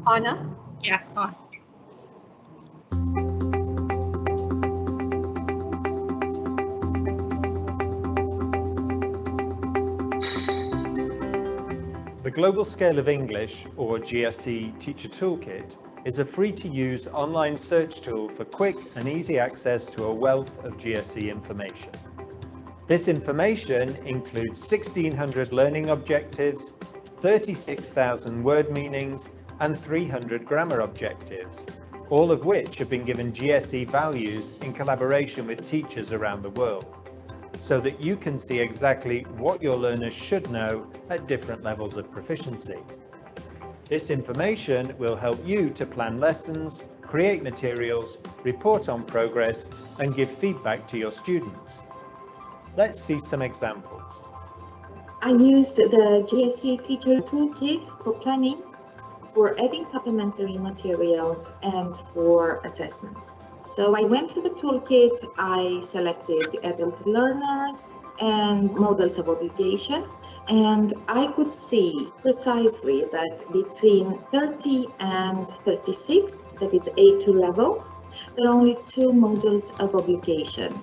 Anna? Yeah, on. The Global Scale of English, or GSE Teacher Toolkit, is a free-to-use online search tool for quick and easy access to a wealth of GSE information. This information includes 1,600 learning objectives, 36,000 word meanings, and 300 grammar objectives, all of which have been given GSE values in collaboration with teachers around the world, so that you can see exactly what your learners should know at different levels of proficiency. This information will help you to plan lessons, create materials, report on progress, and give feedback to your students. Let's see some examples. I used the GSE Teacher Toolkit for planning, for adding supplementary materials, and for assessment. So I went to the toolkit, I selected adult learners and models of obligation, and I could see precisely that between 30 and 36, that is A2 level, there are only 2 models of obligation,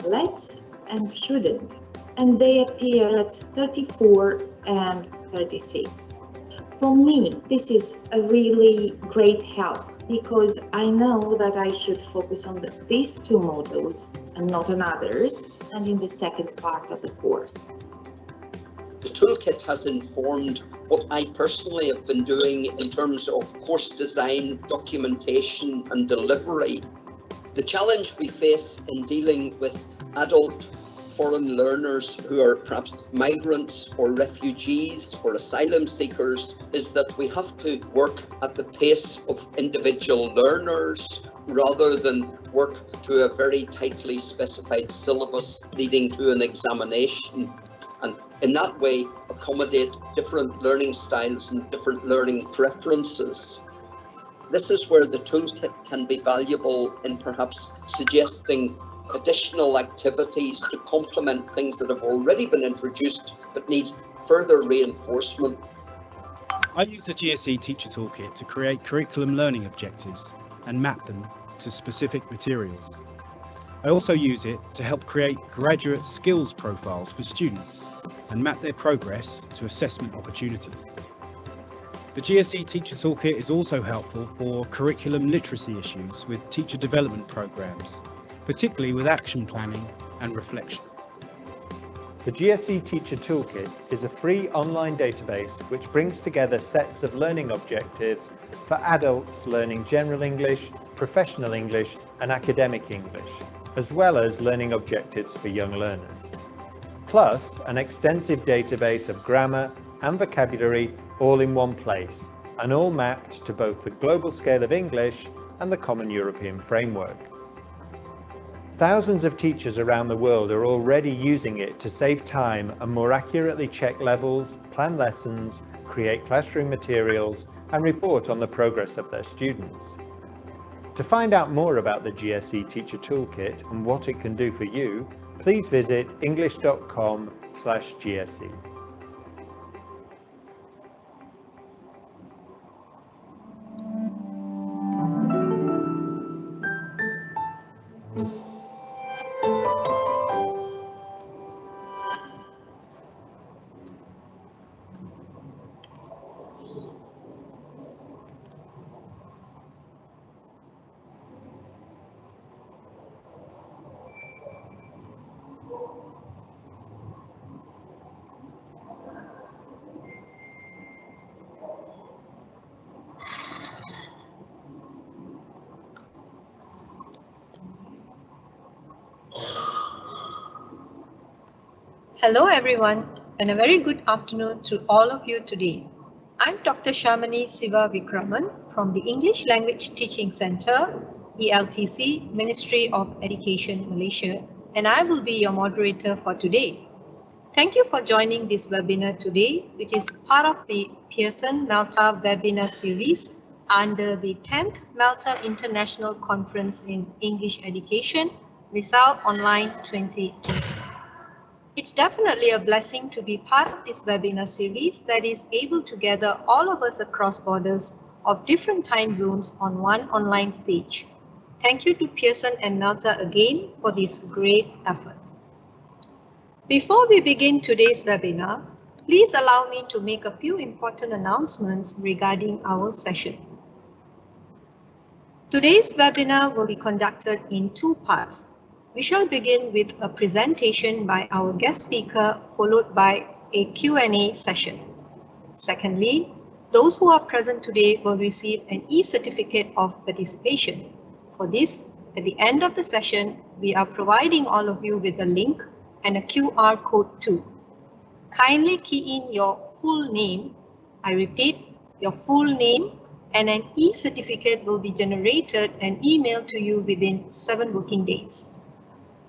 let and shouldn't, and they appear at 34 and 36. For me, this is a really great help because I know that I should focus on these 2 models and not on others, and in the second part of the course. The toolkit has informed what I personally have been doing in terms of course design, documentation and delivery. The challenge we face in dealing with adult foreign learners who are perhaps migrants or refugees or asylum seekers is that we have to work at the pace of individual learners rather than work to a very tightly specified syllabus leading to an examination, and in that way accommodate different learning styles and different learning preferences. This is where the toolkit can be valuable in perhaps suggesting additional activities to complement things that have already been introduced but need further reinforcement. I use the GSE Teacher Toolkit to create curriculum learning objectives and map them to specific materials. I also use it to help create graduate skills profiles for students and map their progress to assessment opportunities. The GSE Teacher Toolkit is also helpful for curriculum literacy issues with teacher development programs, particularly with action planning and reflection. The GSE Teacher Toolkit is a free online database which brings together sets of learning objectives for adults learning general English, professional English and academic English, as well as learning objectives for young learners. Plus, an extensive database of grammar and vocabulary all in one place, and all mapped to both the Global Scale of English and the Common European Framework. Thousands of teachers around the world are already using it to save time and more accurately check levels, plan lessons, create classroom materials, and report on the progress of their students. To find out more about the GSE Teacher Toolkit and what it can do for you, please visit english.com/GSE. Hello everyone, and a very good afternoon to all of you today. I'm Dr. Shamini Siva Vikraman from the English Language Teaching Center, ELTC, Ministry of Education, Malaysia, and I will be your moderator for today. Thank you for joining this webinar today, which is part of the Pearson-MELTA Webinar series under the 10th MELTA International Conference in English Education, Result Online 2020. It's definitely a blessing to be part of this webinar series that is able to gather all of us across borders of different time zones on one online stage. Thank you to Pearson and MELTA again for this great effort. Before we begin today's webinar, please allow me to make a few important announcements regarding our session. Today's webinar will be conducted in two parts. We shall begin with a presentation by our guest speaker, followed by a Q&A session. Secondly, those who are present today will receive an e-certificate of participation. For this, at the end of the session, we are providing all of you with a link and a QR code too. Kindly key in your full name, I repeat, your full name, and an e-certificate will be generated and emailed to you within 7 working days.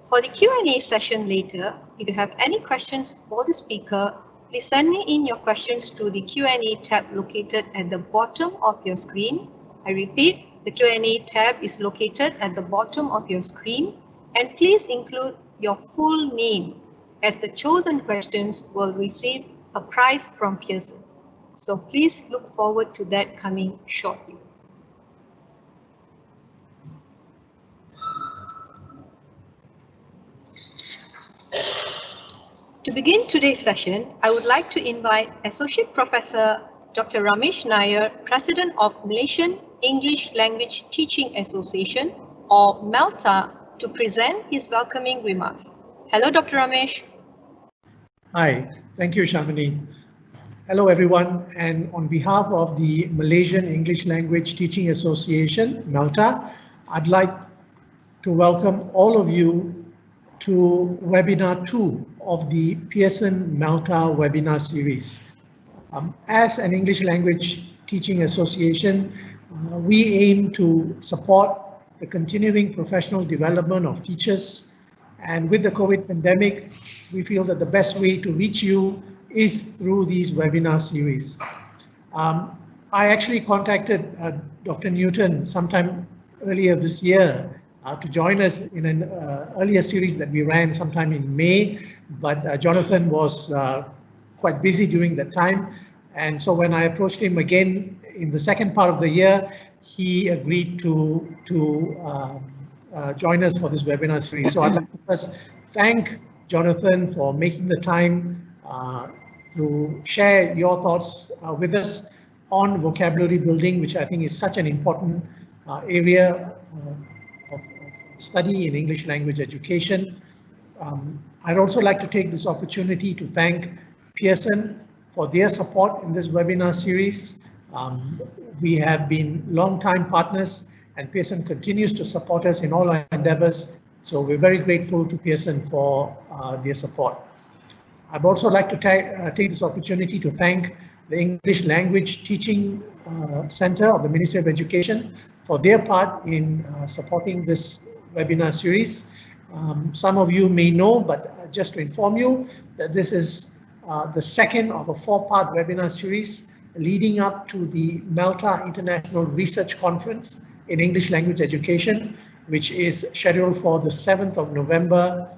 For the Q&A session later, if you have any questions for the speaker, please send me in your questions through the Q&A tab located at the bottom of your screen. I repeat, the Q&A tab is located at the bottom of your screen, and please include your full name, as the chosen questions will receive a prize from Pearson. So please look forward to that coming shortly. To begin today's session, I would like to invite Associate Professor Dr. Ramesh Nair, President of Malaysian English Language Teaching Association, or MELTA, to present his welcoming remarks. Hello, Dr. Ramesh. Hi, thank you, Shamini. Hello, everyone, and on behalf of the Malaysian English Language Teaching Association, MELTA, I'd like to welcome all of you to webinar 2 of the Pearson-MELTA Webinar series. As an English Language Teaching Association, we aim to support the continuing professional development of teachers, and with the COVID pandemic, we feel that the best way to reach you is through these webinar series. I actually contacted Dr. Newton sometime earlier this year to join us in an earlier series that we ran sometime in May, but Johnathan was quite busy during that time. And so when I approached him again in the second part of the year, he agreed to join us for this webinar series. So I'd like to first thank Johnathan for making the time to share your thoughts with us on vocabulary building, which I think is such an important area of study in English language education. I'd also like to take this opportunity to thank Pearson for their support in this webinar series. We have been long-time partners, and Pearson continues to support us in all our endeavors. So we're very grateful to Pearson for their support. I'd also like to take this opportunity to thank the English Language Teaching Center of the Ministry of Education for their part in supporting this webinar series. Some of you may know, but just to inform you that this is the second of a 4-part webinar series leading up to the MELTA International Research Conference in English Language Education, which is scheduled for the 7th of November,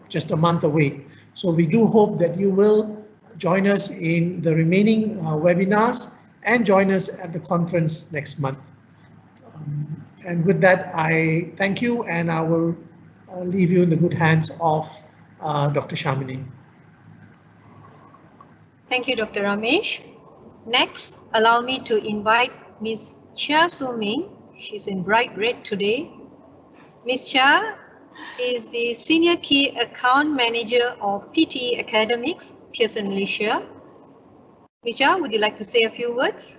just a month away. So we do hope that you will join us in the remaining webinars and join us at the conference next month. And with that, I thank you, and I will leave you in the good hands of Dr. Shamini. Thank you, Dr. Ramesh. Next, allow me to invite Ms. Chia Su Ming. She's in bright red today. Ms. Chia is the Senior Key Account Manager of PTE Academics, Pearson, Malaysia. Ms. Chia, would you like to say a few words?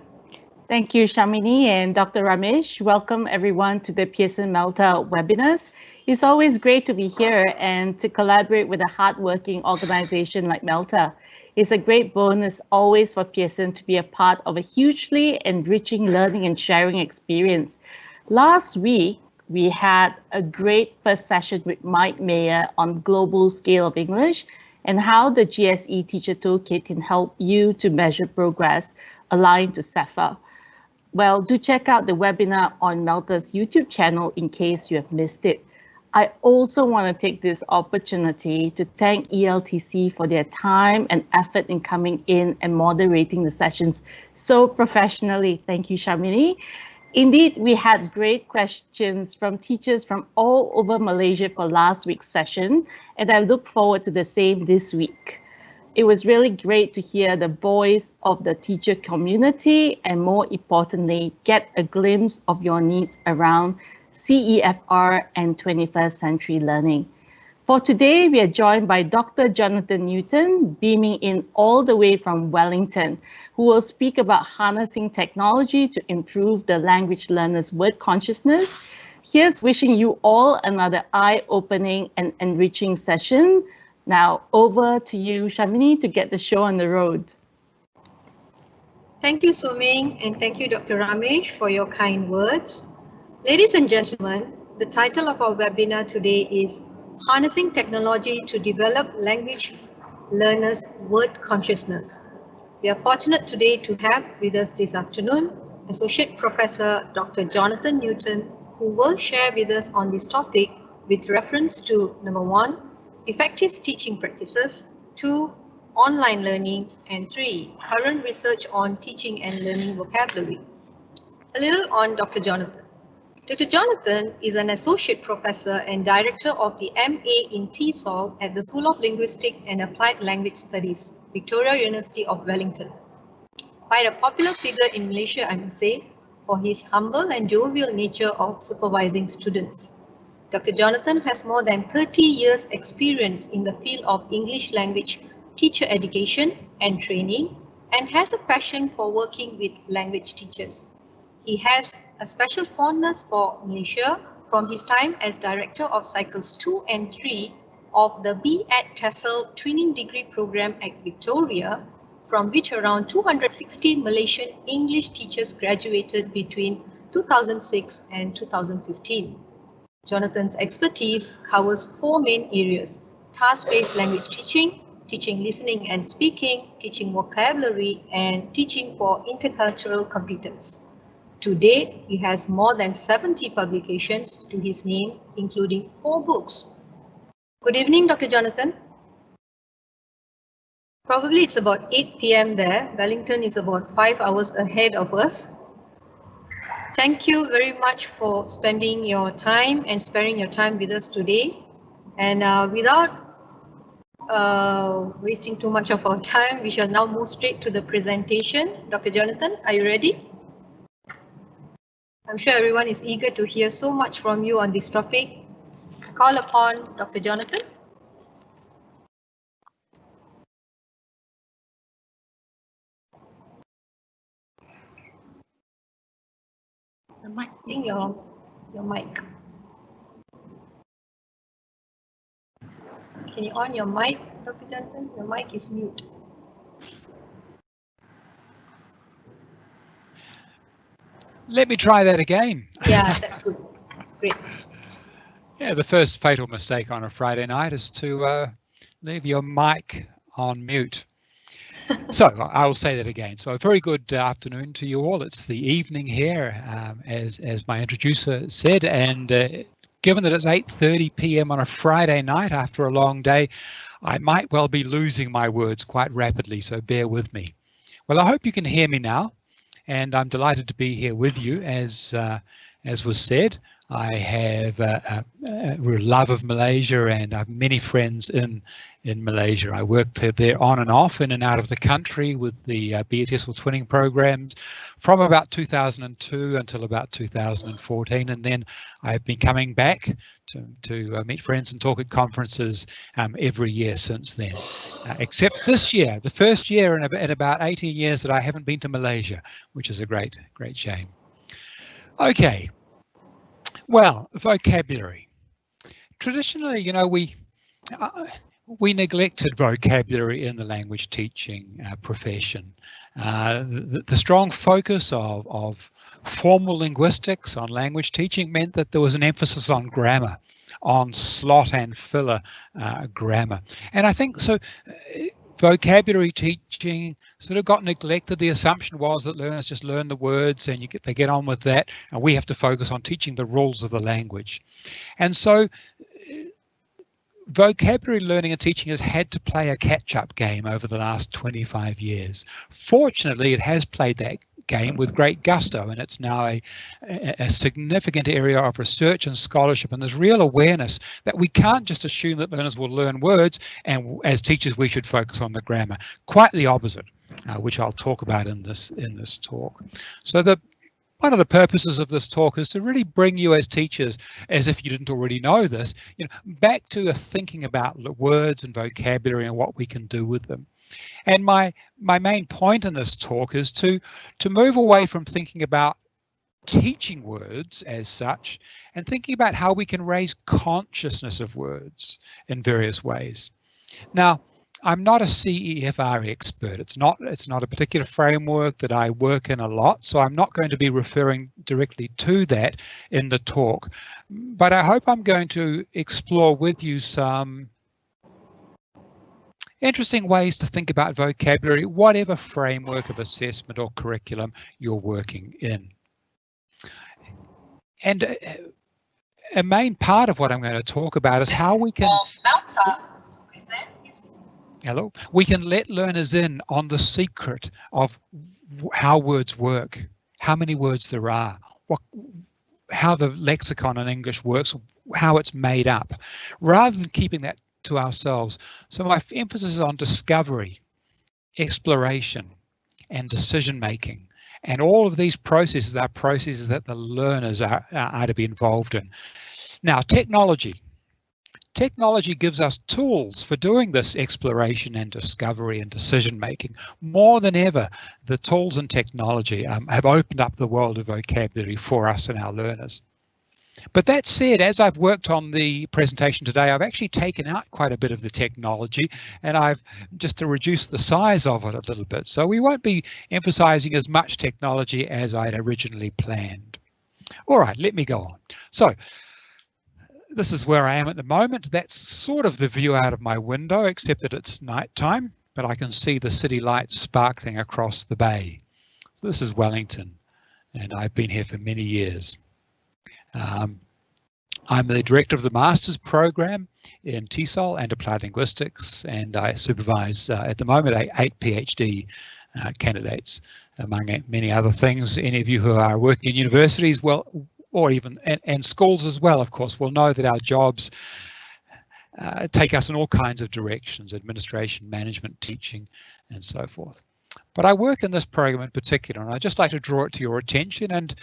Thank you, Shamini and Dr. Ramesh. Welcome everyone to the Pearson-MELTA webinars. It's always great to be here and to collaborate with a hardworking organization like MELTA. It's a great bonus always for Pearson to be a part of a hugely enriching learning and sharing experience. Last week, we had a great first session with Mike Mayer on global scale of English and how the GSE Teacher Toolkit can help you to measure progress aligned to CEFA. Well, do check out the webinar on MELTA's YouTube channel in case you have missed it. I also want to take this opportunity to thank ELTC for their time and effort in coming in and moderating the sessions so professionally. Thank you, Shamini. Indeed, we had great questions from teachers from all over Malaysia for last week's session, and I look forward to the same this week. It was really great to hear the voice of the teacher community and, more importantly, get a glimpse of your needs around CEFR and 21st century learning. For today, we are joined by Dr. Johnathan Newton, beaming in all the way from Wellington, who will speak about harnessing technology to improve the language learner's word consciousness. Here's wishing you all another eye-opening and enriching session. Now over to you, Shamini, to get the show on the road. Thank you, Suming, and thank you, Dr. Ramesh, for your kind words. Ladies and gentlemen, the title of our webinar today is Harnessing Technology to Develop Language Learners' Word Consciousness. We are fortunate today to have with us this afternoon Associate Professor Dr. Johnathan Newton, who will share with us on this topic with reference to number 1, effective teaching practices, 2, online learning, and 3, current research on teaching and learning vocabulary. A little on Dr. Johnathan. Dr. Johnathan is an Associate Professor and Director of the MA in TESOL at the School of Linguistic and Applied Language Studies, Victoria University of Wellington. Quite a popular figure in Malaysia, I must say, for his humble and jovial nature of supervising students. Dr. Johnathan has more than 30 years experience in the field of English language teacher education and training, and has a passion for working with language teachers. He has a special fondness for Malaysia from his time as Director of Cycles 2 and 3 of the B.Ed TESOL Twinning Degree Program at Victoria, from which around 260 Malaysian English teachers graduated between 2006 and 2015. Johnathan's expertise covers 4 main areas: task-based language teaching, teaching listening and speaking, teaching vocabulary, and teaching for intercultural competence. To date, he has more than 70 publications to his name, including 4 books. Good evening, Dr. Johnathan. Probably it's about 8 p.m. there. Wellington is about 5 hours ahead of us. Thank you very much for spending your time and sparing your time with us today. And without wasting too much of our time, we shall now move straight to the presentation. Dr. Johnathan, are you ready? I'm sure everyone is eager to hear so much from you on this topic. I call upon Dr. Johnathan. The mic, your mic. Can you on your mic, Dr. Johnathan? Your mic is mute. Let me try that again. Yeah, that's good. Great. Yeah, the first fatal mistake on a Friday night is to leave your mic on mute. So I'll say that again. So a very good afternoon to you all. It's the evening here, as my introducer said, and given that it's 8:30 p.m. on a Friday night after a long day, I might well be losing my words quite rapidly, so bear with me. Well, I hope you can hear me now. And I'm delighted to be here with you. As was said, I have a real love of Malaysia, and I have many friends in Malaysia. I worked there on and off, in and out of the country with the BTSL twinning programs from about 2002 until about 2014, and then I've been coming back to meet friends and talk at conferences every year since then, except this year, the first year in about 18 years that I haven't been to Malaysia, which is a great shame. Okay, well, vocabulary. Traditionally, you know, we neglected vocabulary in the language teaching profession. The strong focus of formal linguistics on language teaching meant that there was an emphasis on grammar, on slot and filler grammar. And I think so vocabulary teaching sort of got neglected. The assumption was that learners just learn the words and they get on with that, and we have to focus on teaching the rules of the language. And so vocabulary learning and teaching has had to play a catch-up game over the last 25 years. Fortunately, it has played that game with great gusto, and it's now a significant area of research and scholarship, and there's real awareness that we can't just assume that learners will learn words, and as teachers we should focus on the grammar. Quite the opposite, which I'll talk about in this talk. So one of the purposes of this talk is to really bring you as teachers, as if you didn't already know this, back to thinking about words and vocabulary and what we can do with them. And my main point in this talk is to move away from thinking about teaching words as such and thinking about how we can raise consciousness of words in various ways. Now, I'm not a CEFR expert. It's not a particular framework that I work in a lot, so I'm not going to be referring directly to that in the talk. But I hope I'm going to explore with you some interesting ways to think about vocabulary, whatever framework of assessment or curriculum you're working in. And a main part of what I'm going to talk about is how we can we can let learners in on the secret of how words work, how many words there are, how the lexicon in English works, how it's made up, rather than keeping that to ourselves. So my emphasis is on discovery, exploration, and decision making. And all of these processes are processes that the learners are to be involved in. Now, technology. Technology gives us tools for doing this exploration and discovery and decision making. More than ever, the tools and technology have opened up the world of vocabulary for us and our learners. But that said, as I've worked on the presentation today, I've actually taken out quite a bit of the technology, and I've just to reduce the size of it a little bit. So we won't be emphasizing as much technology as I'd originally planned. All right, let me go on. So this is where I am at the moment. That's sort of the view out of my window, except that it's nighttime, but I can see the city lights sparkling across the bay. So this is Wellington, and I've been here for many years. I'm the director of the master's program in TESOL and applied linguistics, and I supervise at the moment 8 PhD candidates, among many other things. Any of you who are working in universities, well, or even and schools as well, of course, will know that our jobs take us in all kinds of directions: administration, management, teaching, and so forth. But I work in this program in particular, and I'd just like to draw it to your attention. And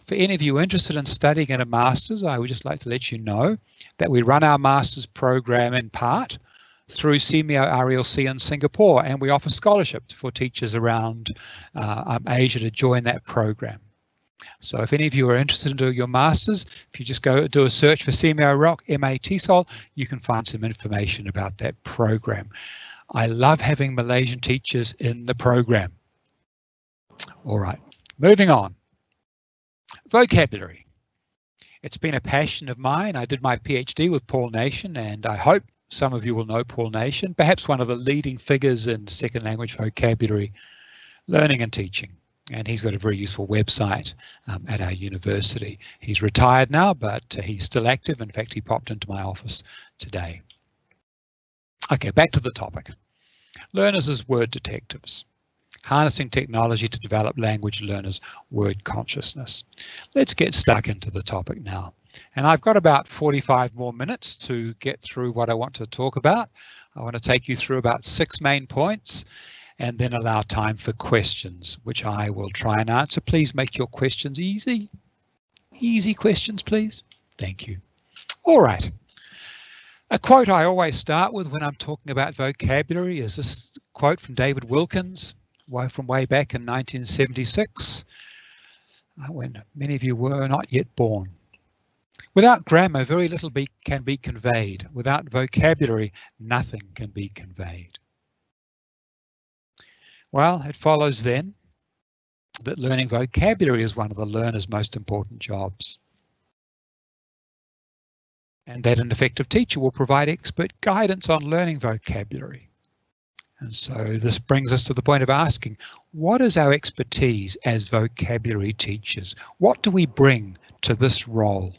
for any of you interested in studying at a master's, I would just like to let you know that we run our master's program in part through CMEO RLC in Singapore, and we offer scholarships for teachers around Asia to join that program. So if any of you are interested in doing your master's, if you just go do a search for CMEO ROC, MA TESOL, you can find some information about that program. I love having Malaysian teachers in the program. All right, moving on. Vocabulary. It's been a passion of mine. I did my PhD with Paul Nation, and I hope some of you will know Paul Nation, perhaps one of the leading figures in second language vocabulary learning and teaching. And he's got a very useful website at our university. He's retired now, but he's still active. In fact, he popped into my office today. Okay, back to the topic. Learners as word detectives. Harnessing technology to develop language learners' word consciousness. Let's get stuck into the topic now. And I've got about 45 more minutes to get through what I want to talk about. I want to take you through about 6 main points and then allow time for questions, which I will try and answer. Please make your questions easy. Easy questions, please. Thank you. All right. A quote I always start with when I'm talking about vocabulary is this quote from David Wilkins, from way back in 1976, when many of you were not yet born. Without grammar, very little can be conveyed. Without vocabulary, nothing can be conveyed. Well, it follows then that learning vocabulary is one of the learner's most important jobs, and that an effective teacher will provide expert guidance on learning vocabulary. And so this brings us to the point of asking, what is our expertise as vocabulary teachers? What do we bring to this role?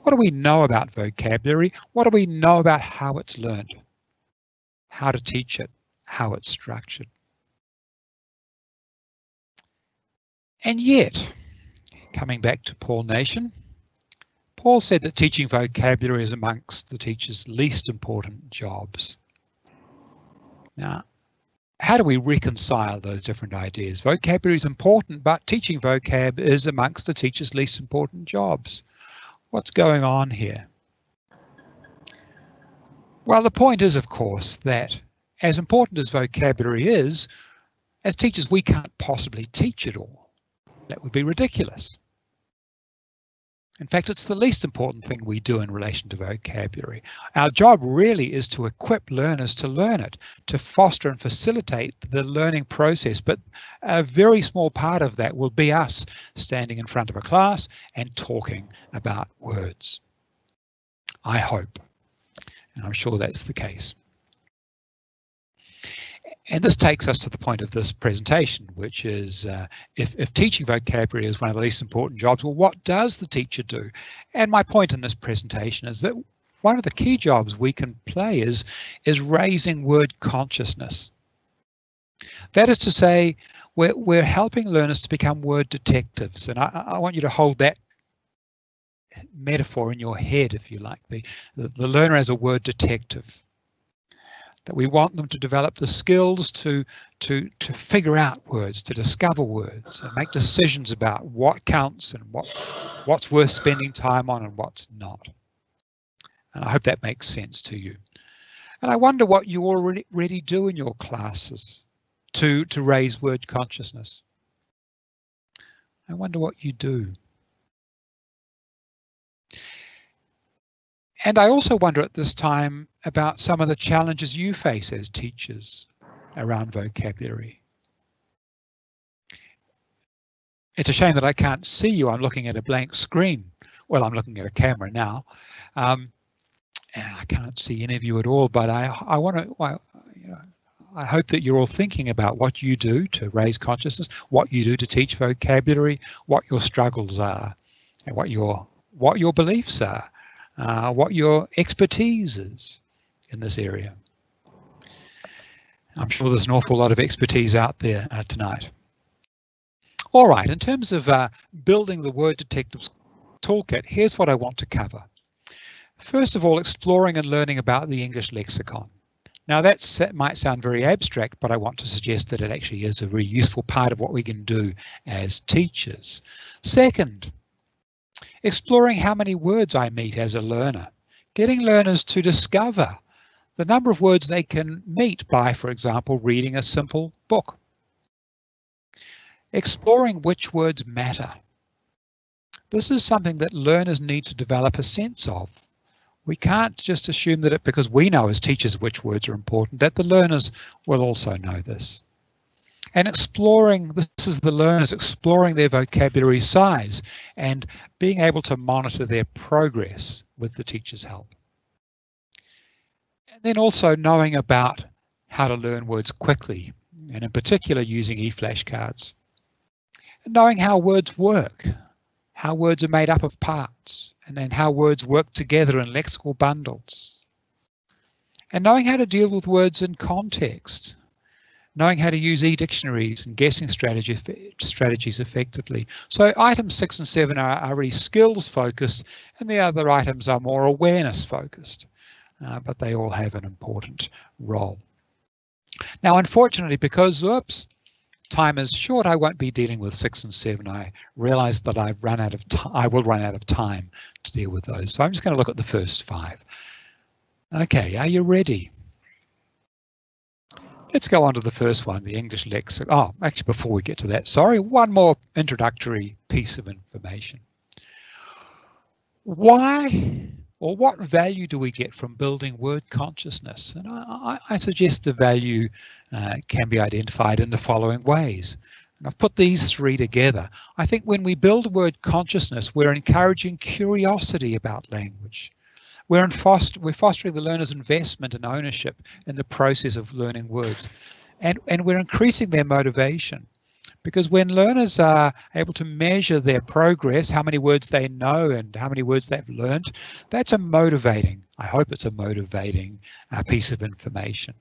What do we know about vocabulary? What do we know about how it's learned? How to teach it? How it's structured? And yet, coming back to Paul Nation, Paul said that teaching vocabulary is amongst the teacher's least important jobs. Now, how do we reconcile those different ideas? Vocabulary is important, but teaching vocab is amongst the teacher's least important jobs. What's going on here? Well, the point is, of course, that as important as vocabulary is, as teachers, we can't possibly teach it all. That would be ridiculous. In fact, it's the least important thing we do in relation to vocabulary. Our job really is to equip learners to learn it, to foster and facilitate the learning process. But a very small part of that will be us standing in front of a class and talking about words. I hope, and I'm sure that's the case. And this takes us to the point of this presentation, which is if teaching vocabulary is one of the least important jobs, well, what does the teacher do? And my point in this presentation is that one of the key jobs we can play is raising word consciousness. That is to say, we're helping learners to become word detectives. And I want you to hold that metaphor in your head, if you like, the learner as a word detective. That we want them to develop the skills to figure out words, to discover words, and make decisions about what counts and what's worth spending time on and what's not. And I hope that makes sense to you. And I wonder what you already do in your classes to raise word consciousness. I wonder what you do. And I also wonder at this time about some of the challenges you face as teachers around vocabulary. It's a shame that I can't see you. I'm looking at a blank screen. Well, I'm looking at a camera now. And I can't see any of you at all, but I want to, I hope that you're all thinking about what you do to raise consciousness, what you do to teach vocabulary, what your struggles are, and what your beliefs are. What your expertise is in this area. I'm sure there's an awful lot of expertise out there tonight. All right, in terms of building the Word Detectives toolkit, here's what I want to cover. First of all, exploring and learning about the English lexicon. Now that might sound very abstract, but I want to suggest that it actually is a very useful part of what we can do as teachers. Second, exploring how many words I meet as a learner, getting learners to discover the number of words they can meet by, for example, reading a simple book. Exploring which words matter. This is something that learners need to develop a sense of. We can't just assume that because we know as teachers which words are important, that the learners will also know this. And exploring, this is the learners exploring their vocabulary size and being able to monitor their progress with the teacher's help. And then also knowing about how to learn words quickly, and in particular using e-flashcards. And knowing how words work, how words are made up of parts, and then how words work together in lexical bundles. And knowing how to deal with words in context. Knowing how to use e-dictionaries and guessing strategies effectively. So items 6 and 7 are really skills focused, and the other items are more awareness focused, but they all have an important role. Now, unfortunately, because time is short, I won't be dealing with 6 and 7. I realize that I will run out of time to deal with those. So I'm just going to look at the first 5. Okay, are you ready? Let's go on to the first one, the English lexicon. Oh, actually, before we get to that, sorry, one more introductory piece of information. Why or what value do we get from building word consciousness? And I suggest the value can be identified in the following ways. And I've put these 3 together. I think when we build word consciousness, we're encouraging curiosity about language. We're fostering the learner's investment and ownership in the process of learning words, and we're increasing their motivation. Because when learners are able to measure their progress, how many words they know and how many words they've learned, that's a motivating, I hope it's a motivating piece of information.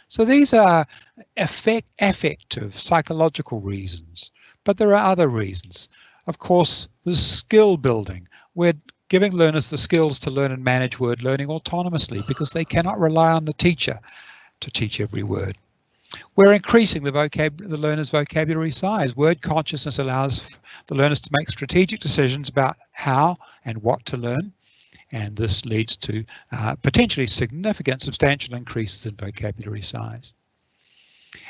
So these are affective, psychological reasons, but there are other reasons. Of course, there's skill building. We're giving learners the skills to learn and manage word learning autonomously because they cannot rely on the teacher to teach every word. We're increasing the learner's vocabulary size. Word consciousness allows the learners to make strategic decisions about how and what to learn, and this leads to potentially significant, substantial increases in vocabulary size.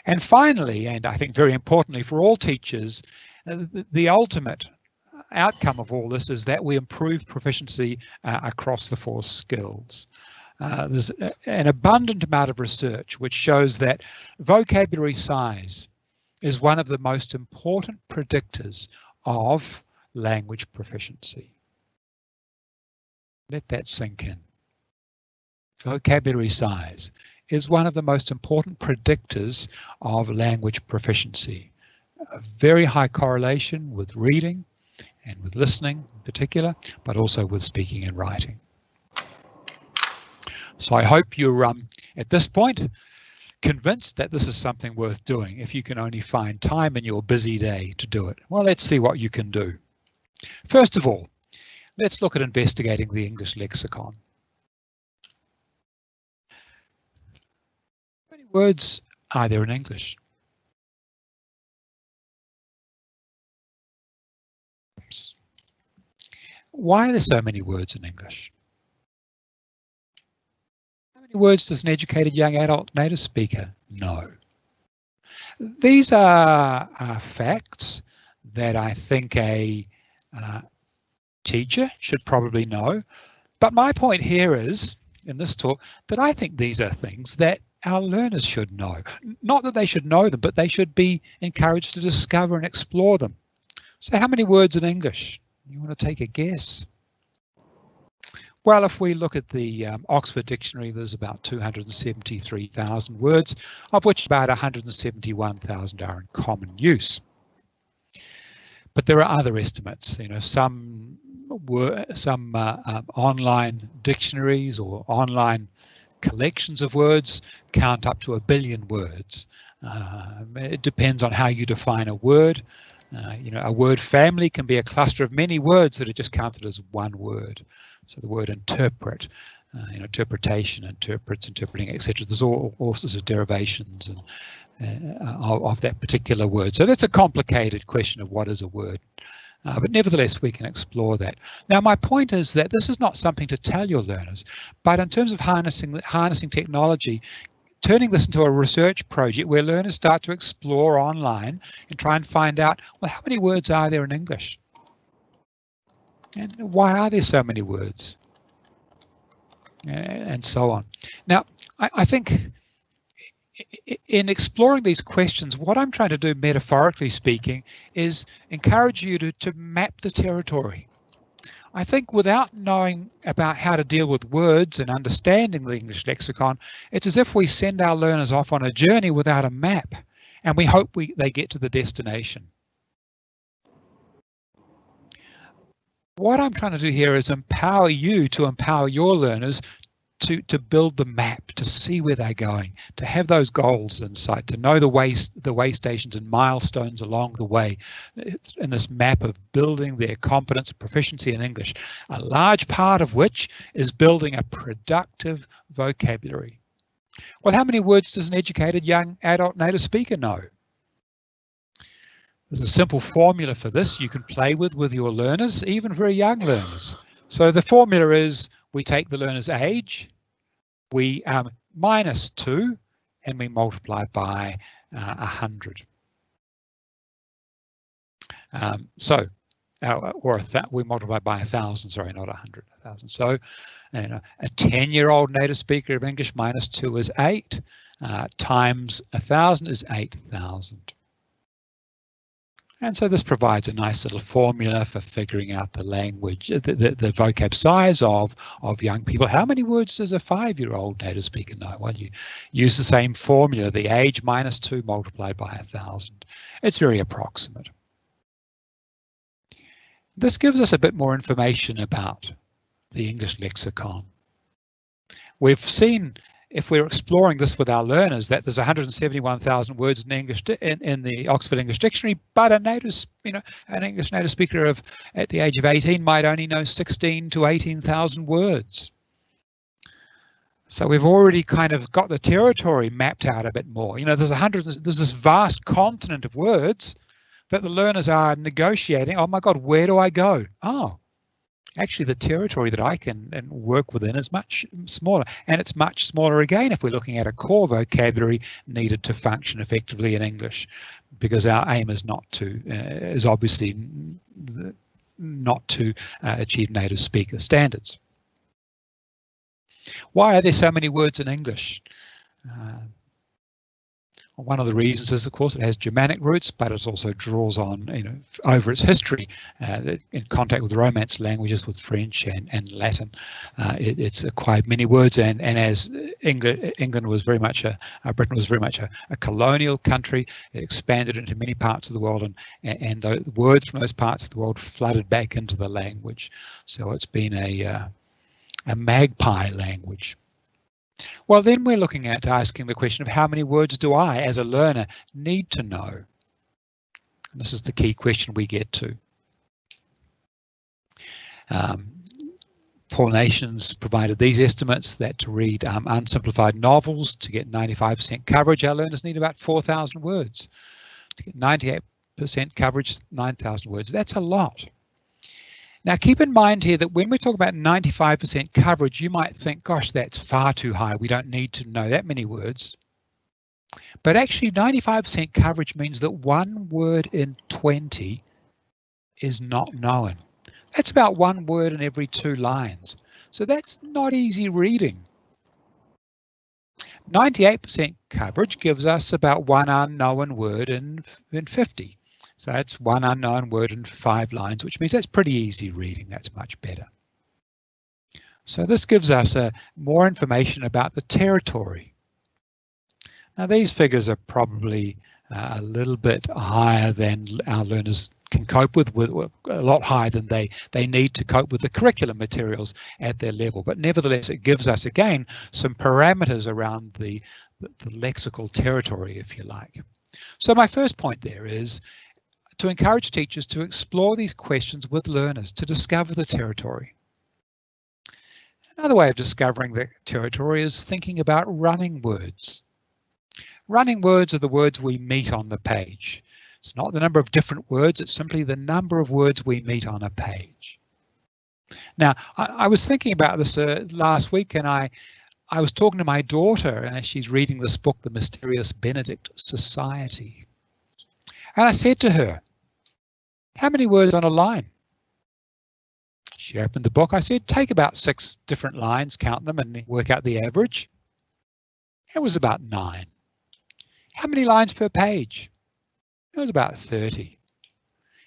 And finally, and I think very importantly for all teachers, the ultimate outcome of all this is that we improve proficiency across the 4 skills. There's an abundant amount of research which shows that vocabulary size is one of the most important predictors of language proficiency. Let that sink in. Vocabulary size is one of the most important predictors of language proficiency. A very high correlation with reading and with listening in particular, but also with speaking and writing. So I hope you're at this point convinced that this is something worth doing if you can only find time in your busy day to do it. Well, let's see what you can do. First of all, let's look at investigating the English lexicon. How many words are there in English? Oops. Why are there so many words in English? How many words does an educated young adult native speaker know? These are facts that I think a teacher should probably know. But my point here is, in this talk, that I think these are things that our learners should know. Not that they should know them, but they should be encouraged to discover and explore them. So how many words in English? You want to take a guess? Well, if we look at the Oxford Dictionary, there's about 273,000 words, of which about 171,000 are in common use. But there are other estimates. You know, some online dictionaries or online collections of words count up to 1 billion words. It depends on how you define a word. You know, a word family can be a cluster of many words that are just counted as one word. So the word interpret, you know, interpretation, interprets, interpreting, etc. There's all sorts of derivations and of that particular word. So that's a complicated question of what is a word. But nevertheless, we can explore that. Now, my point is that this is not something to tell your learners, but in terms of harnessing technology, turning this into a research project where learners start to explore online and try and find out, well, how many words are there in English? And why are there so many words? And so on. Now, I think in exploring these questions, what I'm trying to do, metaphorically speaking, is encourage you to map the territory. I think without knowing about how to deal with words and understanding the English lexicon, it's as if we send our learners off on a journey without a map, and we hope they get to the destination. What I'm trying to do here is empower you to empower your learners to build the map, to see where they're going, to have those goals in sight, to know the way stations and milestones along the way in this map of building their competence and proficiency in English, a large part of which is building a productive vocabulary. Well, how many words does an educated young adult native speaker know? There's a simple formula for this you can play with your learners, even very young learners. So the formula is we take the learner's age, we minus 2, and we multiply by 100. We multiply by 1,000, sorry, not 100, 1,000. So a 10-year-old native speaker of English minus 2 is 8, times 1,000 is 8,000. And so this provides a nice little formula for figuring out the language, the vocab size of young people. How many words does a 5-year-old native speaker know? Well, you use the same formula, the age minus 2 multiplied by 1,000. It's very approximate. This gives us a bit more information about the English lexicon. We've seen, if we're exploring this with our learners, that there's 171,000 words in English in the Oxford English Dictionary, but an English native speaker at the age of 18 might only know 16 to 18,000 words. So we've already kind of got the territory mapped out a bit more. You know, there's this vast continent of words that the learners are negotiating. Oh my God, where do I go? Oh, actually the territory that I can work within is much smaller, and it's much smaller again if we're looking at a core vocabulary needed to function effectively in English, because our aim is obviously not to achieve native speaker standards. Why are there so many words in English? One of the reasons is, of course, it has Germanic roots, but it also draws on, over its history, in contact with Romance languages, with French and Latin. It's acquired many words, and as Britain was very much a colonial country, it expanded into many parts of the world, and the words from those parts of the world flooded back into the language. So it's been a magpie language. Well, then we're looking at asking the question of how many words do I, as a learner, need to know? And this is the key question we get to. Paul Nations provided these estimates that to read unsimplified novels, to get 95% coverage, our learners need about 4,000 words. To get 98% coverage, 9,000 words. That's a lot. Now, keep in mind here that when we talk about 95% coverage, you might think, gosh, that's far too high. We don't need to know that many words. But actually, 95% coverage means that 1 word in 20 is not known. That's about 1 word in every 2 lines. So that's not easy reading. 98% coverage gives us about 1 unknown word in 50. So that's 1 unknown word in 5 lines, which means that's pretty easy reading. That's much better. So this gives us more information about the territory. Now these figures are probably a little bit higher than our learners can cope with a lot higher than they need to cope with the curriculum materials at their level. But nevertheless, it gives us, again, some parameters around the lexical territory, if you like. So my first point there is to encourage teachers to explore these questions with learners to discover the territory. Another way of discovering the territory is thinking about running words. Running words are the words we meet on the page. It's not the number of different words, it's simply the number of words we meet on a page. Now, I was thinking about this last week, and I was talking to my daughter as she's reading this book, The Mysterious Benedict Society. And I said to her, how many words on a line? She opened the book. I said, take about 6 different lines, count them and work out the average. It was about 9. How many lines per page? It was about 30.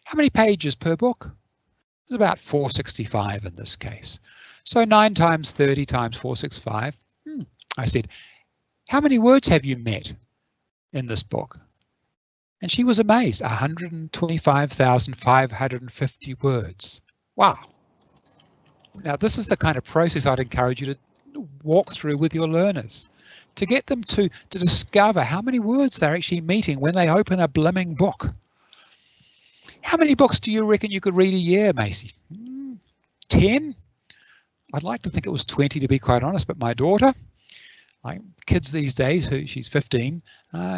How many pages per book? It was about 465 in this case. So 9 times 30 times 465. I said, how many words have you met in this book? And she was amazed, 125,550 words. Wow. Now, this is the kind of process I'd encourage you to walk through with your learners, to get them to discover how many words they're actually meeting when they open a blimming book. How many books do you reckon you could read a year, Macy? 10? I'd like to think it was 20, to be quite honest, but my daughter, like kids these days, she's 15,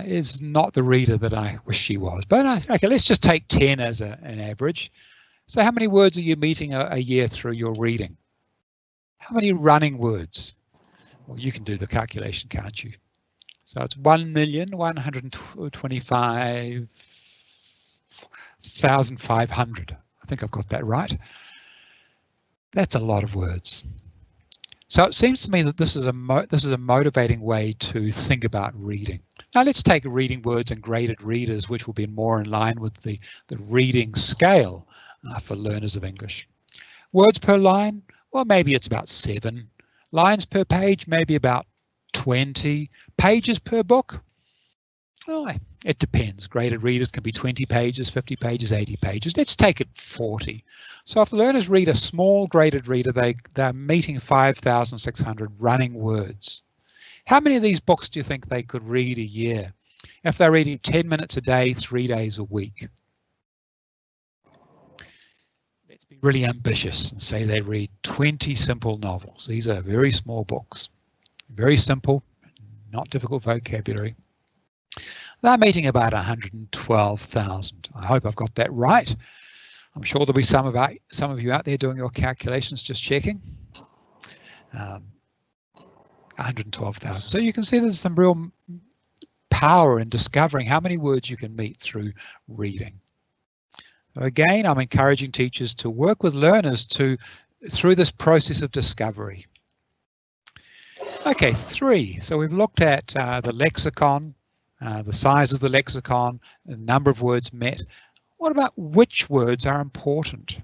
is not the reader that I wish she was. But okay, let's just take 10 as an average. So how many words are you meeting a year through your reading? How many running words? Well, you can do the calculation, can't you? So it's 1,125,500. I think I've got that right. That's a lot of words. So it seems to me that this is a motivating way to think about reading. Now let's take reading words and graded readers, which will be more in line with the reading scale for learners of English. Words per line, well, maybe it's about 7. Lines per page, maybe about 20. Pages per book, oh, it depends. Graded readers can be 20 pages, 50 pages, 80 pages. Let's take it 40. So if learners read a small graded reader, they're meeting 5,600 running words. How many of these books do you think they could read a year if they're reading 10 minutes a day, 3 days a week? Let's be really ambitious and say they read 20 simple novels. These are very small books, very simple, not difficult vocabulary. They're meeting about 112,000. I hope I've got that right. I'm sure there'll be some of you out there doing your calculations, just checking. 112,000. So you can see there's some real power in discovering how many words you can meet through reading. Again, I'm encouraging teachers to work with learners through this process of discovery. Okay, 3. So we've looked at the lexicon, the size of the lexicon, the number of words met. What about which words are important?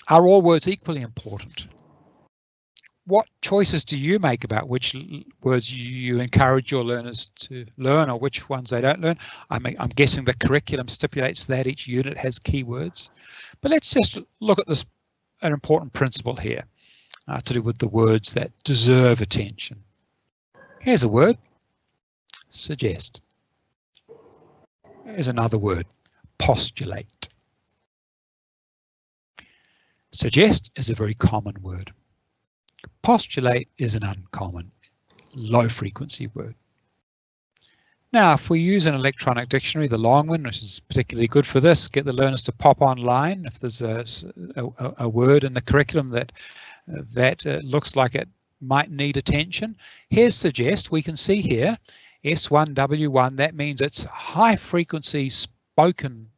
Are all words equally important? What choices do you make about which words you encourage your learners to learn or which ones they don't learn? I'm guessing the curriculum stipulates that each unit has keywords. But let's just look at this, an important principle here to do with the words that deserve attention. Here's a word, suggest. Here's another word, postulate. Suggest is a very common word. Postulate is an uncommon, low frequency word. Now, if we use an electronic dictionary, the long one, which is particularly good for this, get the learners to pop online if there's a word in the curriculum that looks like it might need attention. Here's suggest. We can see here S1W1. That means it's high frequency spoken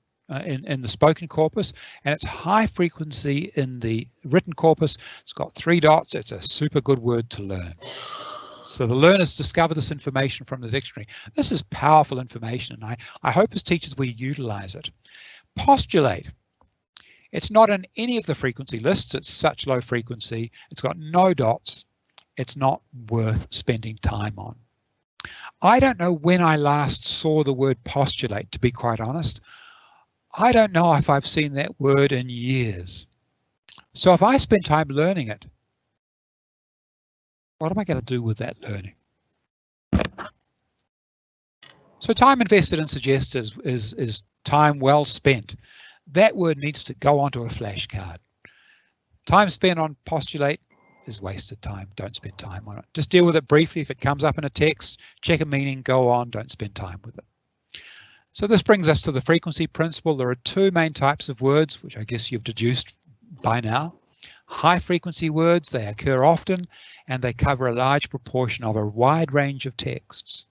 in the spoken corpus, and it's high frequency in the written corpus. It's got 3 dots. It's a super good word to learn. So the learners discover this information from the dictionary. This is powerful information, and I hope as teachers we utilize it. Postulate. It's not in any of the frequency lists. It's such low frequency. It's got no dots. It's not worth spending time on. I don't know when I last saw the word postulate, to be quite honest. I don't know if I've seen that word in years. So if I spend time learning it, what am I going to do with that learning? So time invested in suggest is time well spent. That word needs to go onto a flashcard. Time spent on postulate is wasted time. Don't spend time on it. Just deal with it briefly. If it comes up in a text, check a meaning, go on, don't spend time with it. So this brings us to the frequency principle. There are 2 main types of words, which I guess you've deduced by now. High frequency words, they occur often and they cover a large proportion of a wide range of texts.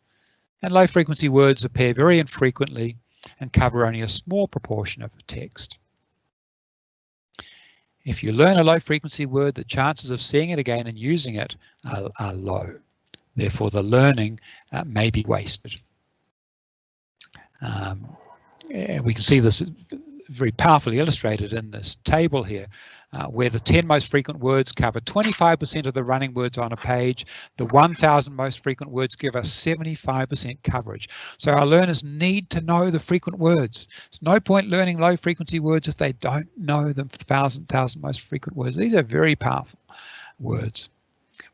And low frequency words appear very infrequently and cover only a small proportion of the text. If you learn a low frequency word, the chances of seeing it again and using it are low. Therefore, the learning may be wasted. We can see this very powerfully illustrated in this table here, where the 10 most frequent words cover 25% of the running words on a page. The 1,000 most frequent words give us 75% coverage. So our learners need to know the frequent words. There's no point learning low frequency words if they don't know the 1,000 most frequent words. These are very powerful words.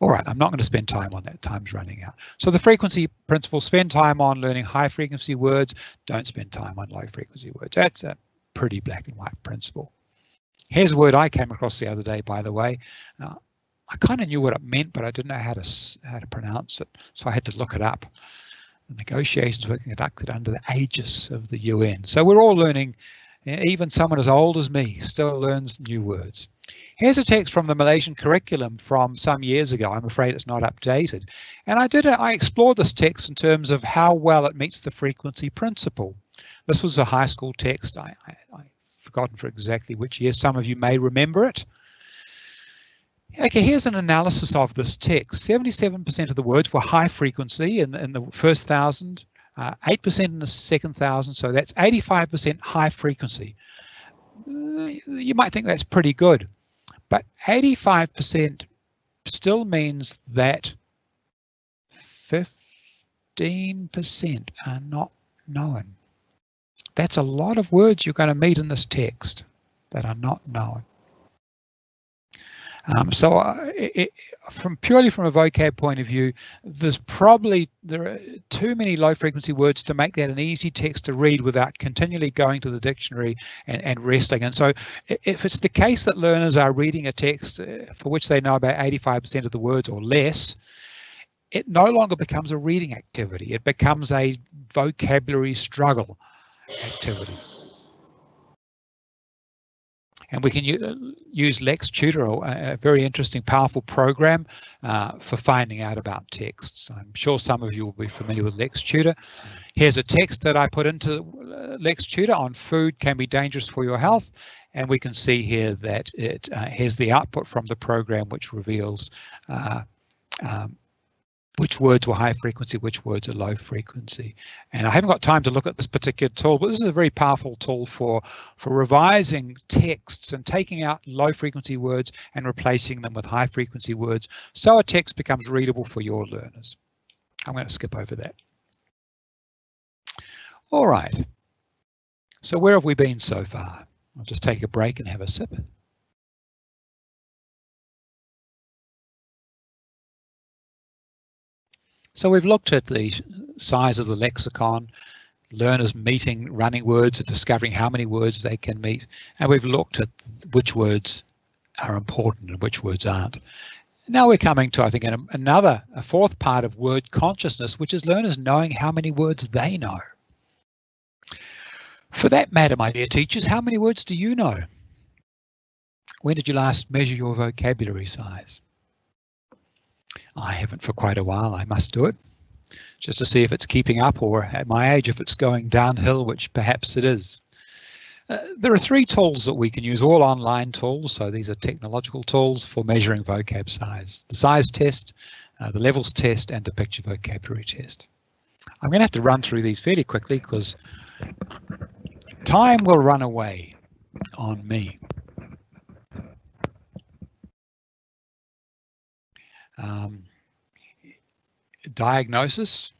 All right, I'm not going to spend time on that. Time's running out. So the frequency principle, spend time on learning high frequency words. Don't spend time on low frequency words. That's a pretty black and white principle. Here's a word I came across the other day, by the way. I kind of knew what it meant, but I didn't know how to pronounce it, so I had to look it up. The negotiations were conducted under the aegis of the UN. So we're all learning. Even someone as old as me still learns new words. Here's a text from the Malaysian curriculum from some years ago. I'm afraid it's not updated. And I explored this text in terms of how well it meets the frequency principle. This was a high school text. I've forgotten for exactly which year. Some of you may remember it. Okay, here's an analysis of this text. 77% of the words were high frequency in the first 1,000, 8% in the second 1,000, so that's 85% high frequency. You might think that's pretty good, but 85% still means that 15% are not known. That's a lot of words you're going to meet in this text that are not known. Purely from a vocab point of view, there are too many low frequency words to make that an easy text to read without continually going to the dictionary and wrestling. And so if it's the case that learners are reading a text for which they know about 85% of the words or less, it no longer becomes a reading activity. It becomes a vocabulary struggle activity. And we can use LexTutor, a very interesting, powerful program for finding out about texts. I'm sure some of you will be familiar with LexTutor. Here's a text that I put into LexTutor on food can be dangerous for your health. And we can see here that it here's the output from the program, which reveals which words were high frequency, which words are low frequency. And I haven't got time to look at this particular tool, but this is a very powerful tool for revising texts and taking out low frequency words and replacing them with high frequency words, so a text becomes readable for your learners. I'm going to skip over that. All right. So where have we been so far? I'll just take a break and have a sip. So we've looked at the size of the lexicon, learners meeting running words and discovering how many words they can meet, and we've looked at which words are important and which words aren't. Now we're coming to, I think, a fourth part of word consciousness, which is learners knowing how many words they know. For that matter, my dear teachers, how many words do you know? When did you last measure your vocabulary size? I haven't for quite a while. I must do it just to see if it's keeping up, or at my age if it's going downhill, which perhaps it is. There are three tools that we can use, all online tools, so these are technological tools for measuring vocab size: the size test, the levels test, and the picture vocabulary test. I'm going to have to run through these fairly quickly because time will run away on me. Diagnosis,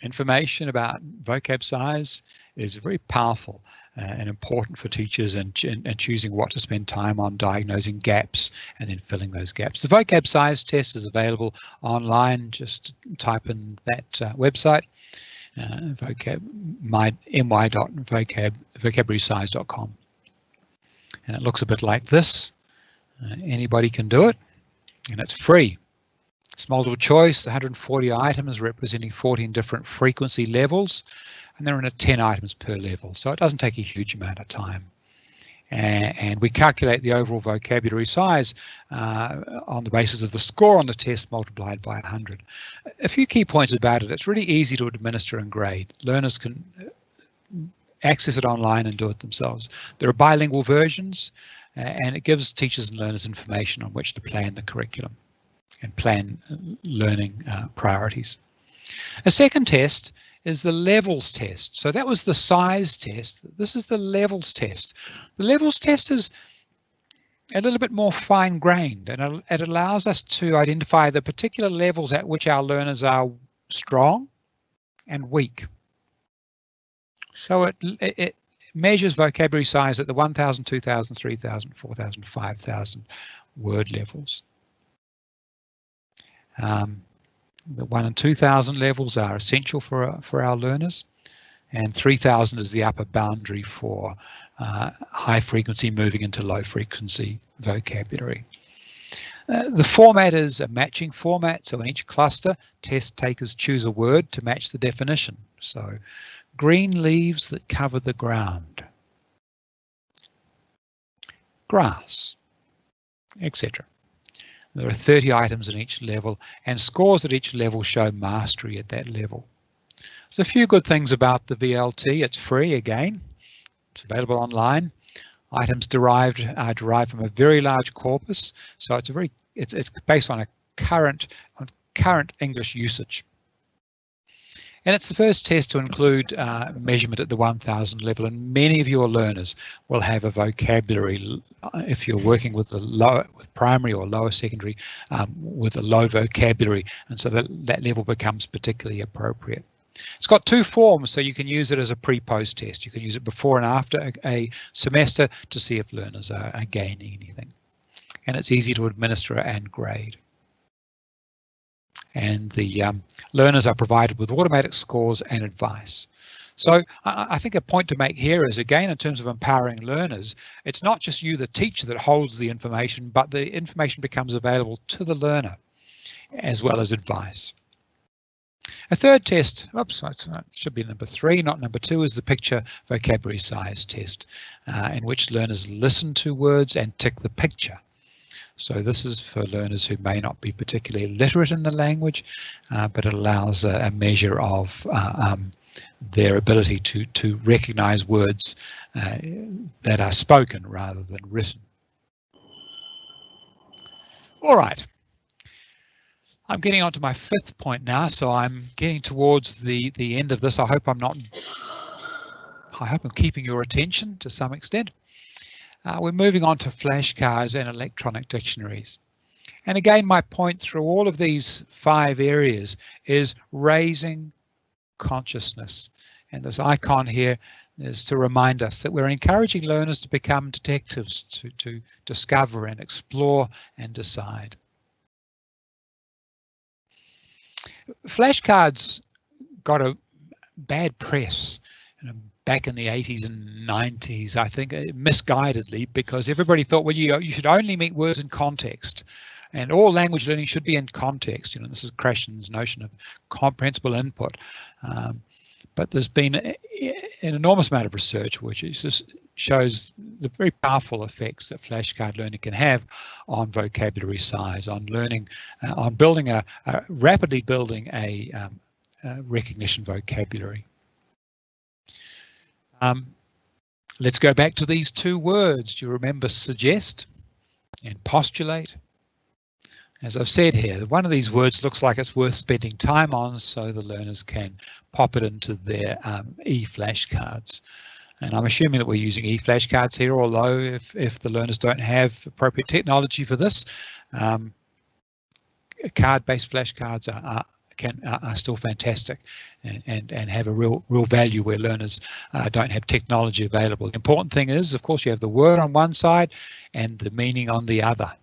information about vocab size is very powerful and important for teachers and choosing what to spend time on, diagnosing gaps and then filling those gaps. The vocab size test is available online. Just type in that website, my.vocabularysize.com, and it looks a bit like this. Anybody can do it, and it's free. It's multiple choice, 140 items representing 14 different frequency levels, and there are 10 items per level, so it doesn't take a huge amount of time. And we calculate the overall vocabulary size on the basis of the score on the test multiplied by 100. A few key points about it: it's really easy to administer and grade. Learners can access it online and do it themselves. There are bilingual versions, and it gives teachers and learners information on which to plan the curriculum and plan learning priorities. A second test is the levels test. So that was the size test. This is the levels test. The levels test is a little bit more fine-grained, and it allows us to identify the particular levels at which our learners are strong and weak. So it measures vocabulary size at the 1,000, 2,000, 3,000, 4,000, 5,000 word levels. The 1,000 and 2,000 levels are essential for our learners, and 3,000 is the upper boundary for high frequency moving into low frequency vocabulary. The format is a matching format, so in each cluster, test takers choose a word to match the definition. So, green leaves that cover the ground, grass, etc. There are 30 items in each level, and scores at each level show mastery at that level. There's a few good things about the VLT. It's free again. It's available online. Items are derived from a very large corpus, so it's a very it's based on a current English usage. And it's the first test to include measurement at the 1000 level, and many of your learners will have a vocabulary, if you're working with with primary or lower secondary, with a low vocabulary, and so that level becomes particularly appropriate. It's got two forms, so you can use it as a pre-post test. You can use it before and after a semester to see if learners are gaining anything. And it's easy to administer and grade. And the learners are provided with automatic scores and advice. So I think a point to make here is, again, in terms of empowering learners, it's not just you, the teacher, that holds the information, but the information becomes available to the learner as well as advice. A third test, oops, it should be number 3, not number 2, is the picture vocabulary size test, in which learners listen to words and tick the picture. So this is for learners who may not be particularly literate in the language, but it allows a measure of their ability to recognize words that are spoken rather than written. All right. I'm getting on to my 5th point now, so I'm getting towards the end of this. I hope I'm keeping your attention to some extent. We're moving on to flashcards and electronic dictionaries. And again, my point through all of these 5 areas is raising consciousness. And this icon here is to remind us that we're encouraging learners to become detectives, to discover and explore and decide. Flashcards got a bad press back in the 80s and 90s, I think, misguidedly, because everybody thought, well, you should only meet words in context, and all language learning should be in context. You know, this is Krashen's notion of comprehensible input. But there's been an enormous amount of research which just shows the very powerful effects that flashcard learning can have on vocabulary size, on learning, on building rapidly building a recognition vocabulary. Let's go back to these 2 words. Do you remember suggest and postulate? As I've said here, one of these words looks like it's worth spending time on, so the learners can pop it into their e-flashcards. And I'm assuming that we're using e-flashcards here, although if the learners don't have appropriate technology for this, card-based flashcards are still fantastic and have a real value where learners don't have technology available. The important thing is, of course, you have the word on one side and the meaning on the other,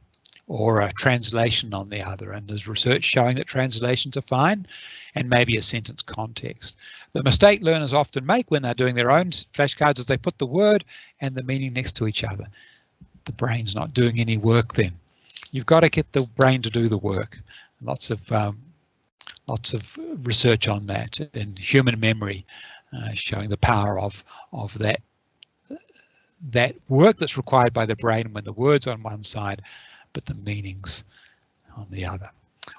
or a translation on the other, and there's research showing that translations are fine, and maybe a sentence context. The mistake learners often make when they're doing their own flashcards is they put the word and the meaning next to each other. The brain's not doing any work then. You've got to get the brain to do the work. Lots of research on that in human memory, showing the power of that work that's required by the brain when the word's on one side, but the meanings on the other.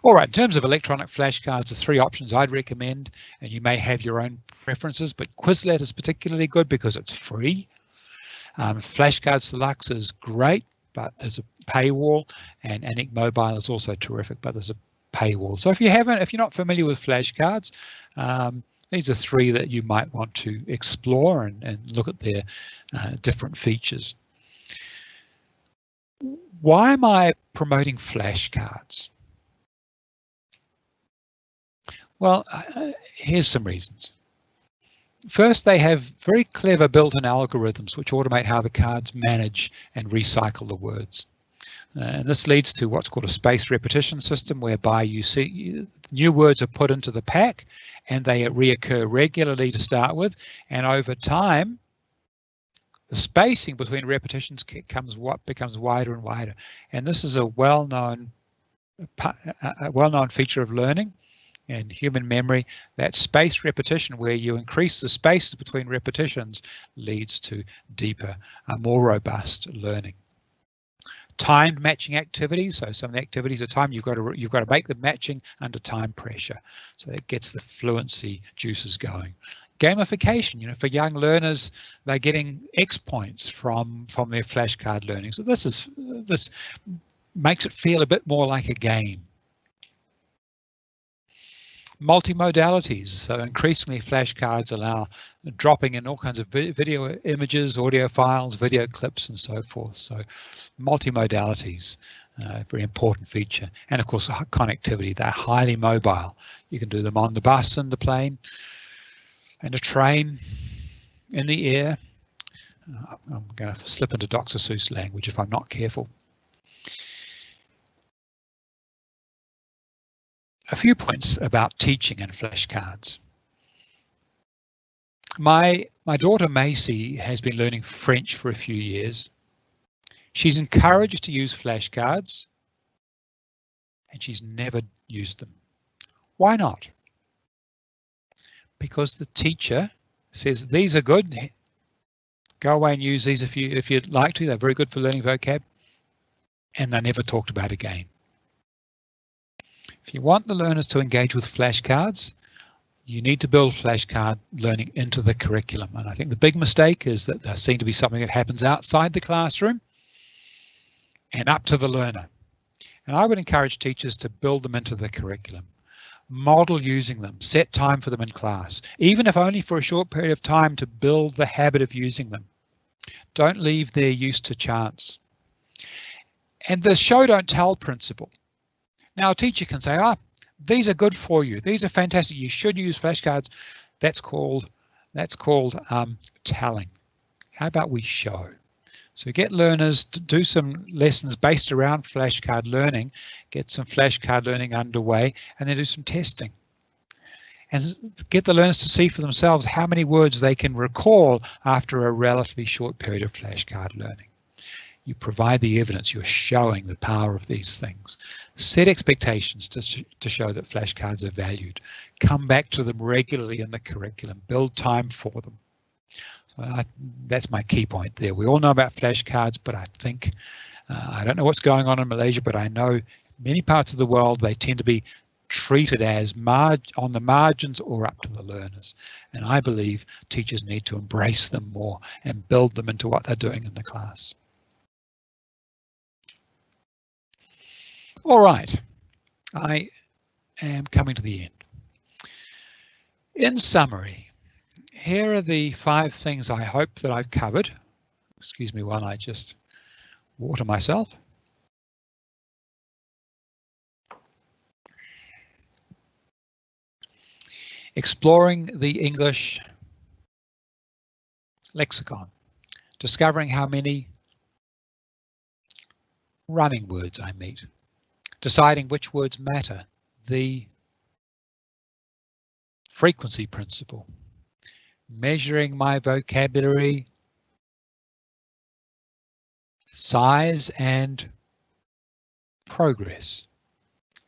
All right, in terms of electronic flashcards, the 3 options I'd recommend, and you may have your own preferences, but Quizlet is particularly good because it's free. Flashcards Deluxe is great, but there's a paywall, and Anic Mobile is also terrific, but there's a paywall. So if you're not familiar with flashcards, these are 3 that you might want to explore and look at their different features. Why am I promoting flashcards? Well, here's some reasons. First, they have very clever built-in algorithms which automate how the cards manage and recycle the words. And this leads to what's called a spaced repetition system, whereby you see new words are put into the pack and they reoccur regularly to start with, and over time the spacing between repetitions becomes wider and wider. And this is a well-known feature of learning and human memory, that spaced repetition, where you increase the spaces between repetitions, leads to deeper, more robust learning. Timed matching activities, so some of the activities are timed. You've got to make them matching under time pressure, so that gets the fluency juices going. Gamification, for young learners, they're getting X points from their flashcard learning. So this makes it feel a bit more like a game. Multimodalities, so increasingly flashcards allow dropping in all kinds of video images, audio files, video clips and so forth. So multimodalities, a very important feature. And of course connectivity, they're highly mobile. You can do them on the bus and the plane and a train, in the air. I'm going to slip into Dr. Seuss language if I'm not careful. A few points about teaching and flashcards. My daughter Macy has been learning French for a few years. She's encouraged to use flashcards and she's never used them. Why not? Because the teacher says these are good. Go away and use these if you'd like to. They're very good for learning vocab. And they're never talked about again. If you want the learners to engage with flashcards, you need to build flashcard learning into the curriculum. And I think the big mistake is that they seem to be something that happens outside the classroom and up to the learner. And I would encourage teachers to build them into the curriculum. Model using them, set time for them in class, even if only for a short period of time to build the habit of using them. Don't leave their use to chance. And the show don't tell principle. Now a teacher can say, these are good for you. These are fantastic. You should use flashcards. That's called telling. How about we show? So get learners to do some lessons based around flashcard learning, get some flashcard learning underway, and then do some testing. And get the learners to see for themselves how many words they can recall after a relatively short period of flashcard learning. You provide the evidence, you're showing the power of these things. Set expectations to show that flashcards are valued. Come back to them regularly in the curriculum, build time for them. So that's my key point there. We all know about flashcards, but I think, I don't know what's going on in Malaysia, but I know many parts of the world, they tend to be treated as on the margins or up to the learners. And I believe teachers need to embrace them more and build them into what they're doing in the class. All right, I am coming to the end. In summary, here are the 5 things I hope that I've covered. Excuse me while I just water myself. Exploring the English lexicon, discovering how many running words I meet, deciding which words matter, the frequency principle, measuring my vocabulary size and progress,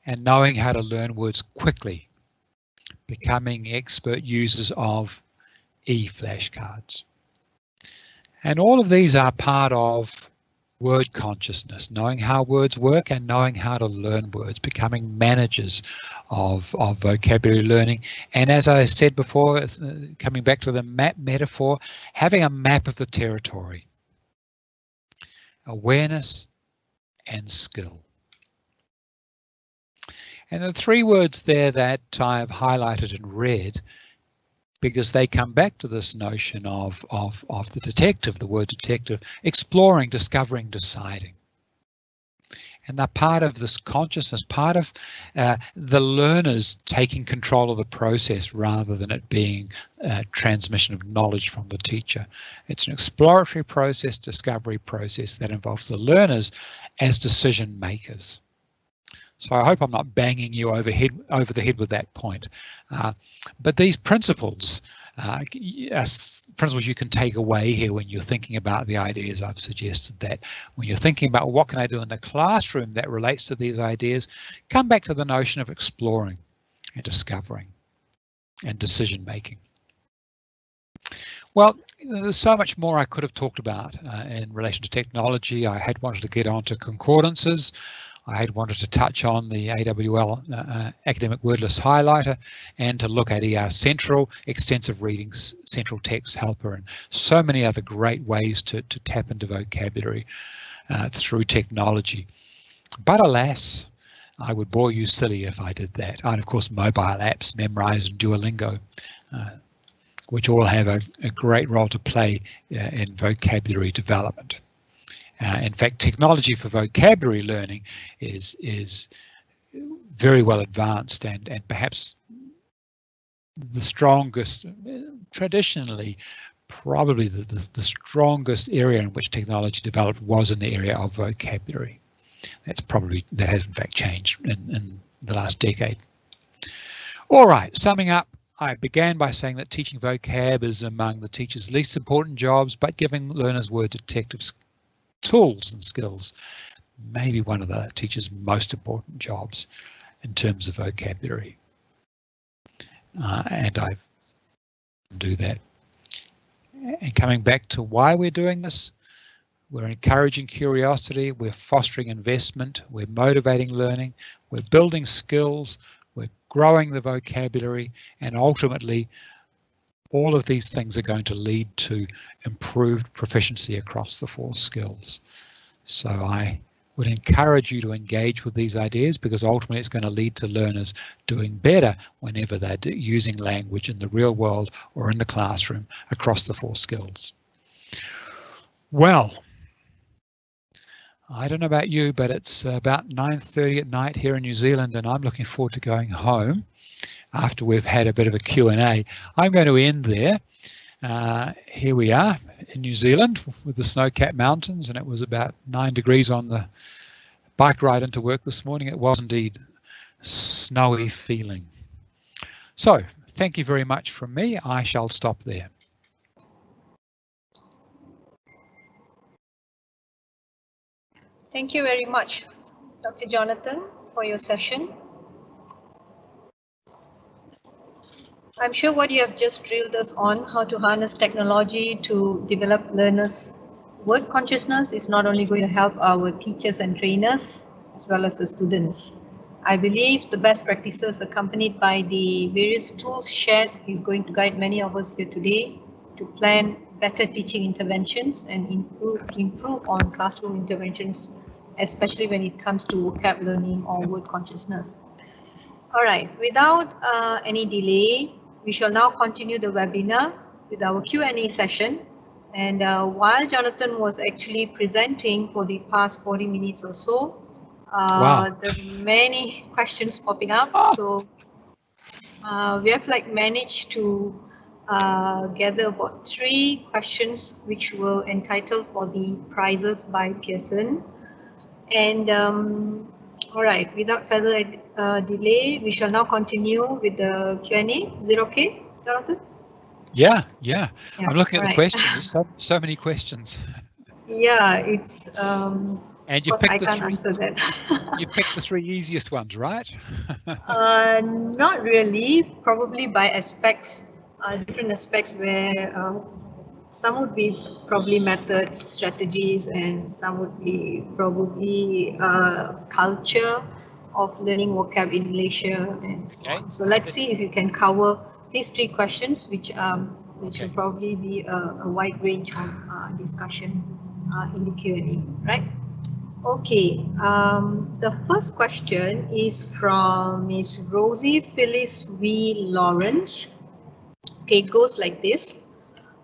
and knowing how to learn words quickly, becoming expert users of e-flashcards. And all of these are part of word consciousness, knowing how words work and knowing how to learn words, becoming managers of vocabulary learning. And as I said before, coming back to the map metaphor, having a map of the territory, awareness and skill. And the 3 words there that I've highlighted in red, because they come back to this notion of the detective, the word detective, exploring, discovering, deciding. And they're part of this consciousness, part of the learners taking control of the process rather than it being a transmission of knowledge from the teacher. It's an exploratory process, discovery process that involves the learners as decision makers. So I hope I'm not banging you over the head with that point. But these principles, principles you can take away here when you're thinking about the ideas I've suggested, that when you're thinking about what can I do in the classroom that relates to these ideas, come back to the notion of exploring and discovering and decision making. Well, there's so much more I could have talked about in relation to technology. I had wanted to get onto concordances. I had wanted to touch on the AWL Academic Wordlist Highlighter and to look at ER Central, Extensive Readings, Central Text Helper, and so many other great ways to tap into vocabulary through technology. But alas, I would bore you silly if I did that. And of course, mobile apps, Memrise and Duolingo, which all have a great role to play in vocabulary development. In fact, technology for vocabulary learning is very well advanced and perhaps the strongest, traditionally, probably the strongest area in which technology developed was in the area of vocabulary. That has in fact changed in the last decade. All right, summing up, I began by saying that teaching vocab is among the teacher's least important jobs, but giving learners word detectives tools and skills maybe one of the teacher's most important jobs in terms of vocabulary. And I do that. And coming back to why we're doing this, we're encouraging curiosity, we're fostering investment, we're motivating learning, we're building skills, we're growing the vocabulary, and ultimately all of these things are going to lead to improved proficiency across the 4 skills. So I would encourage you to engage with these ideas, because ultimately it's going to lead to learners doing better whenever they're using language in the real world or in the classroom across the 4 skills. Well, I don't know about you, but it's about 9:30 at night here in New Zealand, and I'm looking forward to going home after we've had a bit of a Q&A. I'm going to end there. Here we are in New Zealand with the snow-capped mountains, and it was about 9 degrees on the bike ride into work this morning. It was indeed snowy feeling. So thank you very much from me. I shall stop there. Thank you very much, Dr. Johnathan, for your session. I'm sure what you have just drilled us on, how to harness technology to develop learners' word consciousness, is not only going to help our teachers and trainers, as well as the students. I believe the best practices accompanied by the various tools shared is going to guide many of us here today to plan better teaching interventions and improve on classroom interventions, especially when it comes to vocab learning or word consciousness. All right, without any delay, we shall now continue the webinar with our Q&A session. And while Johnathan was actually presenting for the past 40 minutes or so, Wow. there are many questions popping up. So we have managed to gather about 3 questions which were entitled for the prizes by Pearson. And all right, without further delay, we shall now continue with the Q&A. Is it okay, Johnathan? Yeah. I'm looking at the right. questions. So many questions. Yeah, it's and you of course I can't answer that. You picked the 3 easiest ones, right? Not really, probably by aspects, different aspects where some would be probably methods, strategies, and some would be probably culture of learning vocab in Malaysia and so on. So let's see if you can cover these 3 questions, which will probably be a wide range of discussion in the Q&A, right? Okay, the first question is from Miss Rosie Phyllis V. Lawrence. Okay, it goes like this.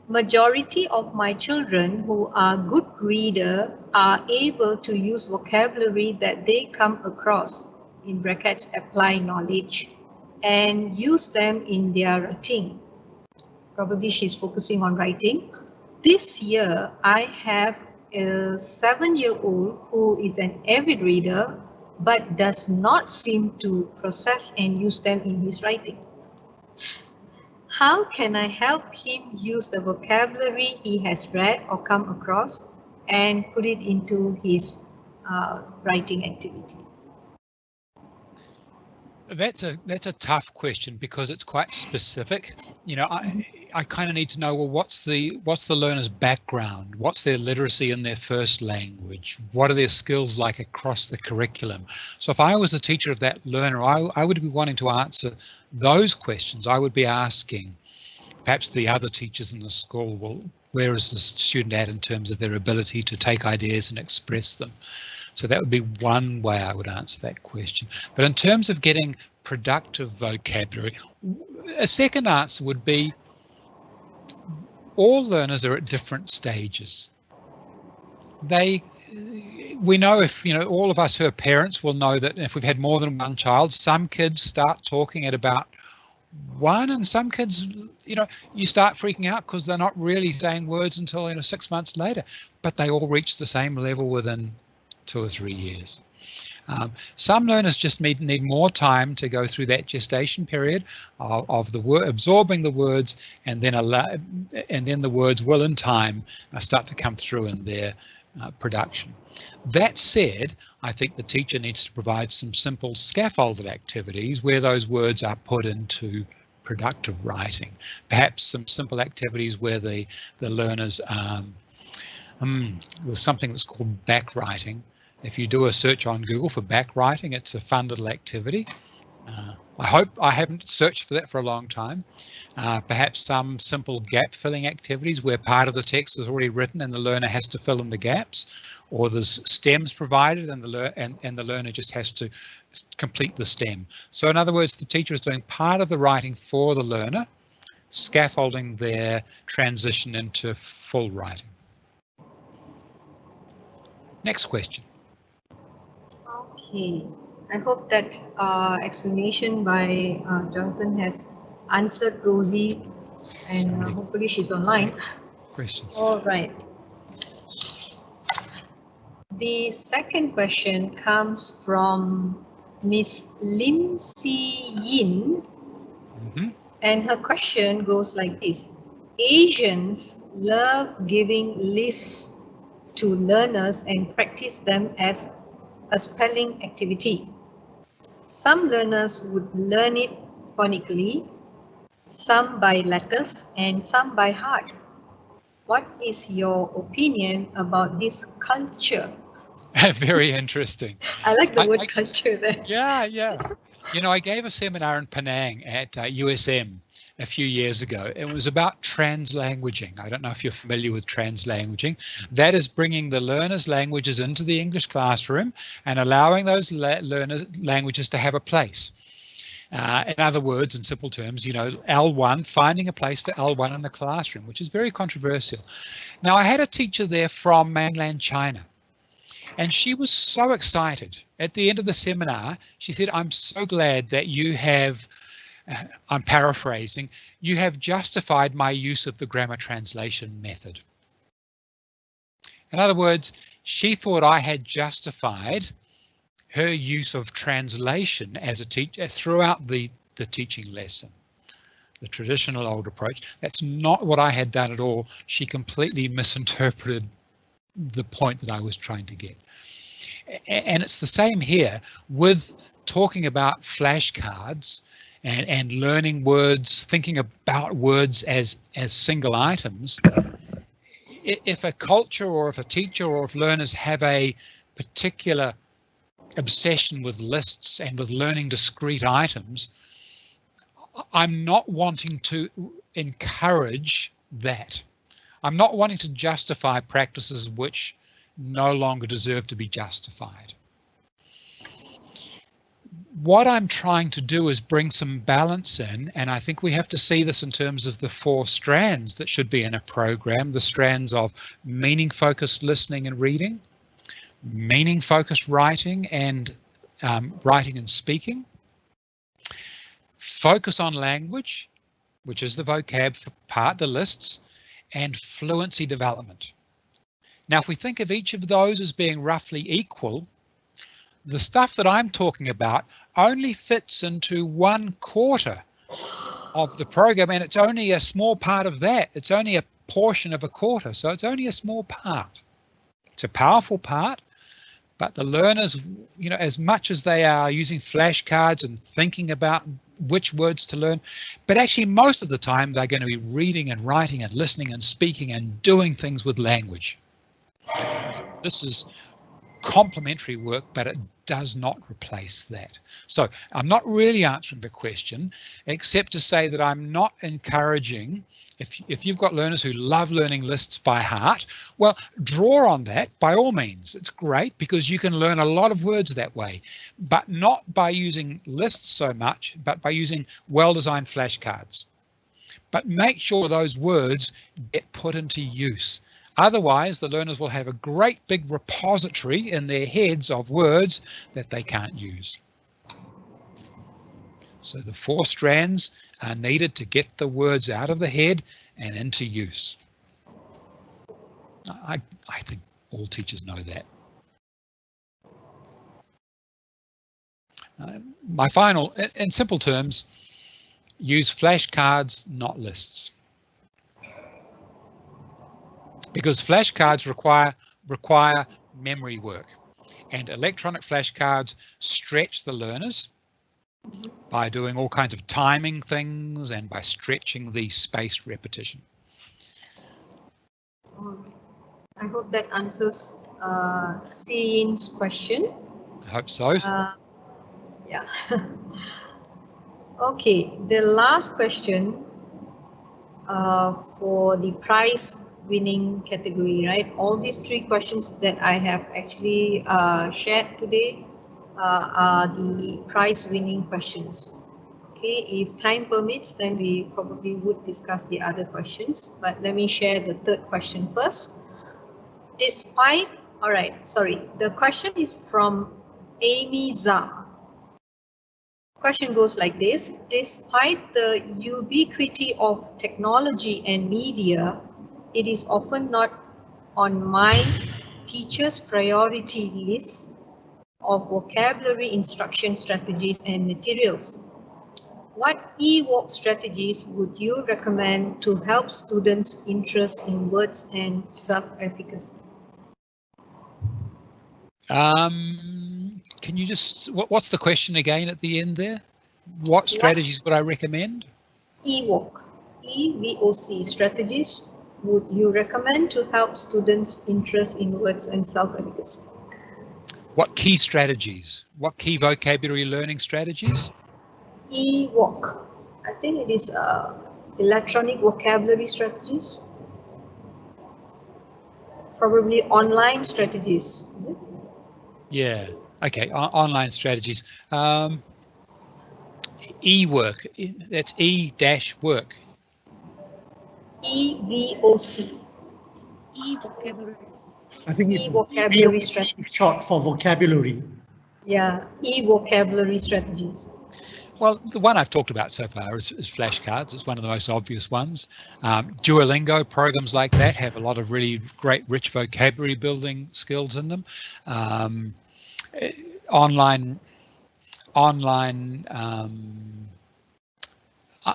Majority of my children who are good reader are able to use vocabulary that they come across, in brackets apply knowledge, and use them in their writing. Probably she's focusing on writing. This year I have a 7-year-old who is an avid reader but does not seem to process and use them in his writing. How can I help him use the vocabulary he has read or come across and put it into his writing activity? That's a tough question because it's quite specific. You know, I kind of need to know, well, what's the learner's background? What's their literacy in their first language? What are their skills like across the curriculum? So if I was the teacher of that learner, I would be wanting to answer those questions. I would be asking perhaps the other teachers in the school, well, where is the student at in terms of their ability to take ideas and express them? So that would be one way I would answer that question. But in terms of getting productive vocabulary, a second answer would be all learners are at different stages. We know, if all of us who are parents will know that if we've had more than one child, some kids start talking at about 1, and some kids, you start freaking out because they're not really saying words until 6 months later, but they all reach the same level within 2 or 3 years. Some learners just need more time to go through that gestation period of the word, absorbing the words, and then the words will in time start to come through in their production. That said, I think the teacher needs to provide some simple scaffolded activities where those words are put into productive writing. Perhaps some simple activities where the learners with something that's called backwriting. If you do a search on Google for backwriting, it's a fun little activity. I haven't searched for that for a long time. Perhaps some simple gap filling activities where part of the text is already written and the learner has to fill in the gaps, or there's stems provided and the learner just has to complete the stem. So in other words, the teacher is doing part of the writing for the learner, scaffolding their transition into full writing. Next question. Okay, I hope that explanation by Johnathan has answered Rosie, and hopefully she's online. Questions. All right. The second question comes from Miss Lim Si Yin, and her question goes like this. Asians love giving lists to learners and practice them as a spelling activity. Some learners would learn it phonetically, some by letters, and some by heart. What is your opinion about this culture? Very interesting. I like the word culture there. Yeah. I gave a seminar in Penang at USM a few years ago. It was about translanguaging. I don't know if you're familiar with translanguaging. That is bringing the learners' languages into the English classroom and allowing those learners' languages to have a place. In other words, in simple terms, L1, finding a place for L1 in the classroom, which is very controversial. Now, I had a teacher there from mainland China, and she was so excited. At the end of the seminar, she said, "I'm so glad that you have," I'm paraphrasing, "you have justified my use of the grammar translation method." In other words, she thought I had justified her use of translation as a teacher throughout the teaching lesson. The traditional old approach. That's not what I had done at all. She completely misinterpreted the point that I was trying to get. And it's the same here with talking about flashcards and learning words, thinking about words as single items. If a culture or if a teacher or if learners have a particular obsession with lists and with learning discrete items, I'm not wanting to encourage that. I'm not wanting to justify practices which no longer deserve to be justified. What I'm trying to do is bring some balance in, and I think we have to see this in terms of the 4 strands that should be in a program, the strands of meaning-focused listening and reading, meaning-focused writing and speaking, focus on language, which is the vocab part, the lists, and fluency development. Now, if we think of each of those as being roughly equal, the stuff that I'm talking about only fits into 1/4 of the program, and it's only a small part of that. It's only a portion of a quarter, so it's only a small part. It's a powerful part, but the learners, as much as they are using flashcards and thinking about which words to learn, but actually most of the time they're going to be reading and writing and listening and speaking and doing things with language. This is complementary work, but it does not replace that. So I'm not really answering the question, except to say that I'm not encouraging, if you've got learners who love learning lists by heart, well, draw on that by all means. It's great because you can learn a lot of words that way, but not by using lists so much, but by using well-designed flashcards. But make sure those words get put into use. Otherwise, the learners will have a great big repository in their heads of words that they can't use. So the 4 strands are needed to get the words out of the head and into use. I think all teachers know that. My final, in simple terms, use flashcards, not lists. Because flashcards require memory work, and electronic flashcards stretch the learners by doing all kinds of timing things and by stretching the spaced repetition. All right. I hope that answers Cein's question. I hope so. Yeah. Okay, the last question for the prize winning category, right? All these 3 questions that I have actually shared today are the prize winning questions. Okay, if time permits, then we probably would discuss the other questions, but let me share the 3rd question first. Despite, all right, sorry, the question is from Amy Zha. Question goes like this: despite the ubiquity of technology and media, it is often not on my teacher's priority list of vocabulary instruction strategies and materials. What e-work strategies would you recommend to help students' interest in words and self-efficacy? Can you just, what's the question again at the end there? What strategies would I recommend? E-work, E-V-O-C strategies would you recommend to help students' interest in words and self-efficacy? What key strategies? What key vocabulary learning strategies? E-work, I think it is electronic vocabulary strategies. Probably online strategies, is it? Yeah, okay, online strategies. E-work, that's E-work. E-V-O-C. E-vocabulary. I think it's E-vocabulary short for vocabulary. Yeah, e-vocabulary strategies. Well, the one I've talked about so far is flashcards. It's one of the most obvious ones. Duolingo programs like that have a lot of really great, rich vocabulary building skills in them.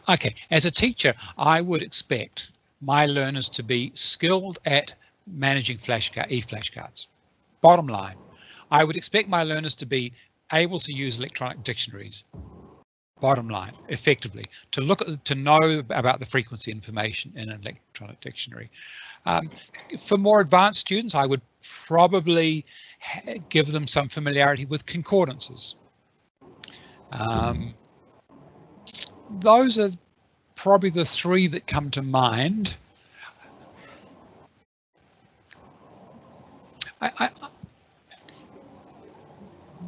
Okay, as a teacher, I would expect my learners to be skilled at managing e-flashcards. Bottom line, I would expect my learners to be able to use electronic dictionaries. Bottom line, effectively, to know about the frequency information in an electronic dictionary. For more advanced students, I would probably give them some familiarity with concordances. Those are probably the 3 that come to mind.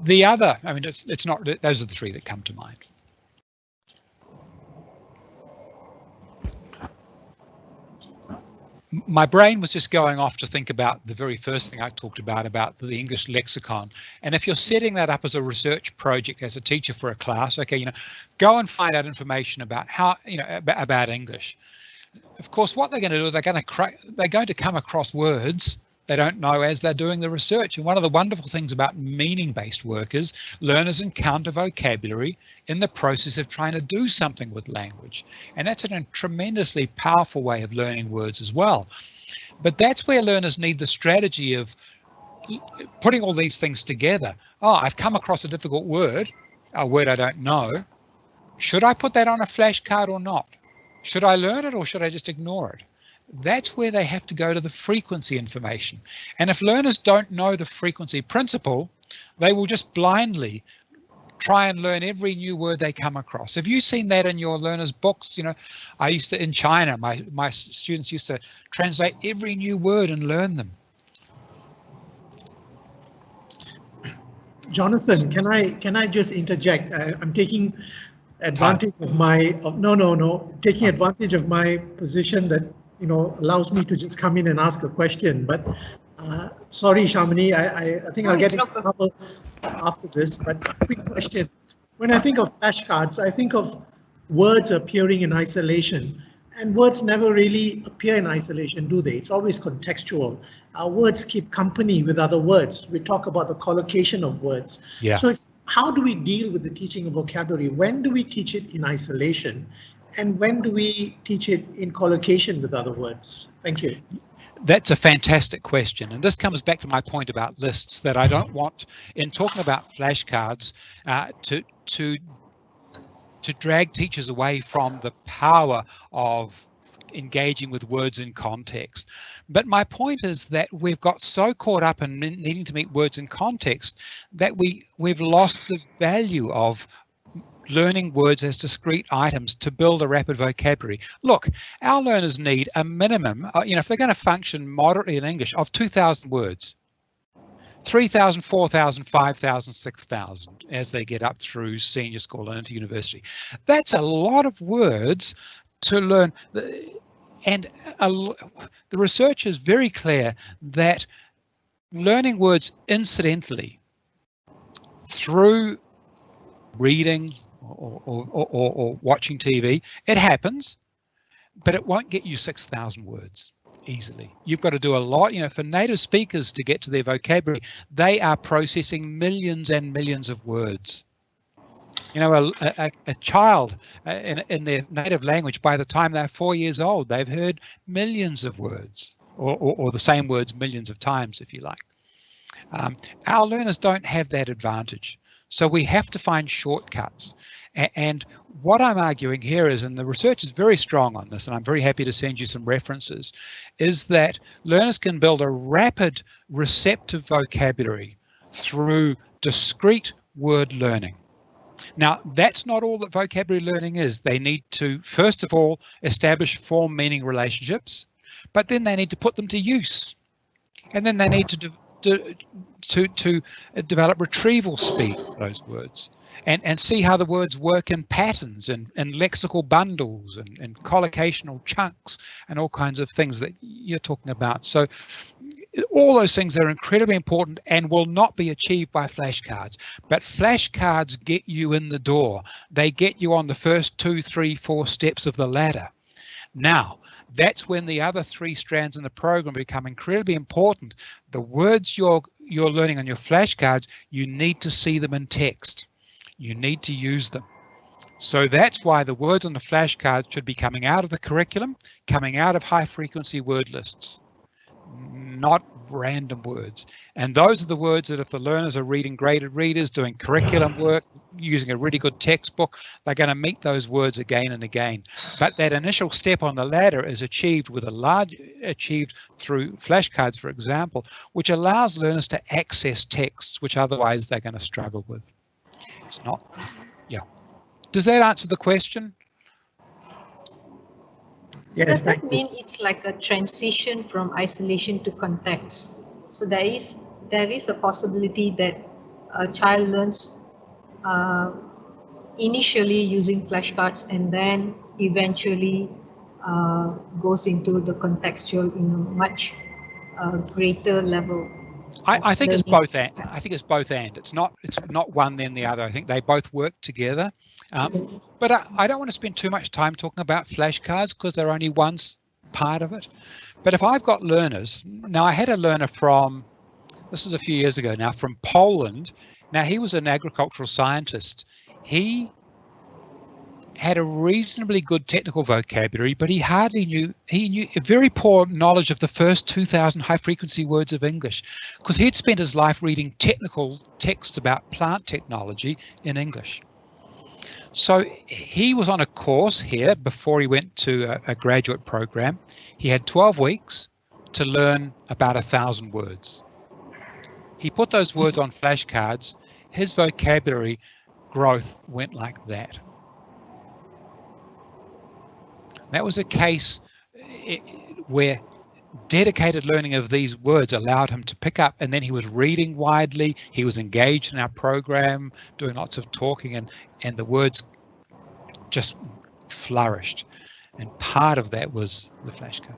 The other, I mean, it's not, those are the 3 that come to mind. My brain was just going off to think about the very first thing I talked about the English lexicon. And if you're setting that up as a research project as a teacher for a class, okay, go and find out information about how, about English. Of course, what they're going to do is they're going to come across words they don't know as they're doing the research. And one of the wonderful things about meaning-based work is learners encounter vocabulary in the process of trying to do something with language. And that's a tremendously powerful way of learning words as well. But that's where learners need the strategy of putting all these things together. Oh, I've come across a difficult word, a word I don't know. Should I put that on a flashcard or not? Should I learn it or should I just ignore it? that's where they have to go to the frequency information. And if learners don't know the frequency principle, they will just blindly try and learn every new word they come across. Have you seen that in your learners' books? You know, I used to, in China, my students used to translate every new word and learn them. Johnathan, can I just interject? I'm taking advantage of taking advantage of my position that, you know, allows me to just come in and ask a question. But sorry, Shamini, I think I'll get in trouble after this. But quick question: when I think of flashcards, I think of words appearing in isolation, and words never really appear in isolation, do they? It's always contextual. Our words keep company with other words. We talk about the collocation of words. Yeah. So how do we deal with the teaching of vocabulary? When do we teach it in isolation? And when do we teach it in collocation with other words? Thank you. That's a fantastic question. And this comes back to my point about lists, that I don't want, in talking about flashcards, to drag teachers away from the power of engaging with words in context. But my point is that we've got so caught up in needing to meet words in context that we've lost the value of learning words as discrete items to build a rapid vocabulary. Look, our learners need a minimum, you know, if they're going to function moderately in English, of 2,000 words. 3,000, 4,000, 5,000, 6,000 as they get up through senior school and into university. That's a lot of words to learn. And the research is very clear that learning words incidentally through reading or watching TV, it happens, but it won't get you 6,000 words easily. You've got to do a lot, you know, for native speakers to get to their vocabulary. They are processing millions and millions of words. You know, a child in their native language, by the time they're 4 years old, they've heard millions of words, or the same words millions of times, if you like. Our learners don't have that advantage. So we have to find shortcuts. And what I'm arguing here is, and the research is very strong on this, and I'm very happy to send you some references, is that learners can build a rapid receptive vocabulary through discrete word learning. Now, that's not all that vocabulary learning is. They need to, first of all, establish form-meaning relationships, but then they need to put them to use. And then they need to develop retrieval speed for those words, and see how the words work in patterns and lexical bundles and collocational chunks and all kinds of things that you're talking about. So all those things are incredibly important and will not be achieved by flashcards. But flashcards get you in the door. They get you on the first 2, 3, 4 steps of the ladder. Now, that's when the other 3 strands in the program become incredibly important. The words you're learning on your flashcards, you need to see them in text. You need to use them. So that's why the words on the flashcards should be coming out of the curriculum, coming out of high frequency word lists, not random words. And those are the words that if the learners are reading graded readers, doing curriculum work, using a really good textbook, they're going to meet those words again and again. But that initial step on the ladder is achieved through flashcards, for example, which allows learners to access texts which otherwise they're going to struggle with. It's not, yeah. Does that answer the question? So does that mean it's like a transition from isolation to context? So there is a possibility that a child learns initially using flashcards and then eventually goes into the contextual in a much greater level. I think it's both and. I think it's both and. It's not one then the other. I think they both work together. But I don't want to spend too much time talking about flashcards because they're only one part of it. But if I've got learners, now I had a learner from, this is a few years ago now, from Poland. Now he was an agricultural scientist. He had a reasonably good technical vocabulary, but he knew a very poor knowledge of the first 2,000 high frequency words of English, because he'd spent his life reading technical texts about plant technology in English. So he was on a course here before he went to a graduate program. He had 12 weeks to learn about 1,000 words. He put those words on flashcards. His vocabulary growth went like that. That was a case where dedicated learning of these words allowed him to pick up, and then he was reading widely, he was engaged in our program, doing lots of talking, and the words just flourished. And part of that was the flashcard.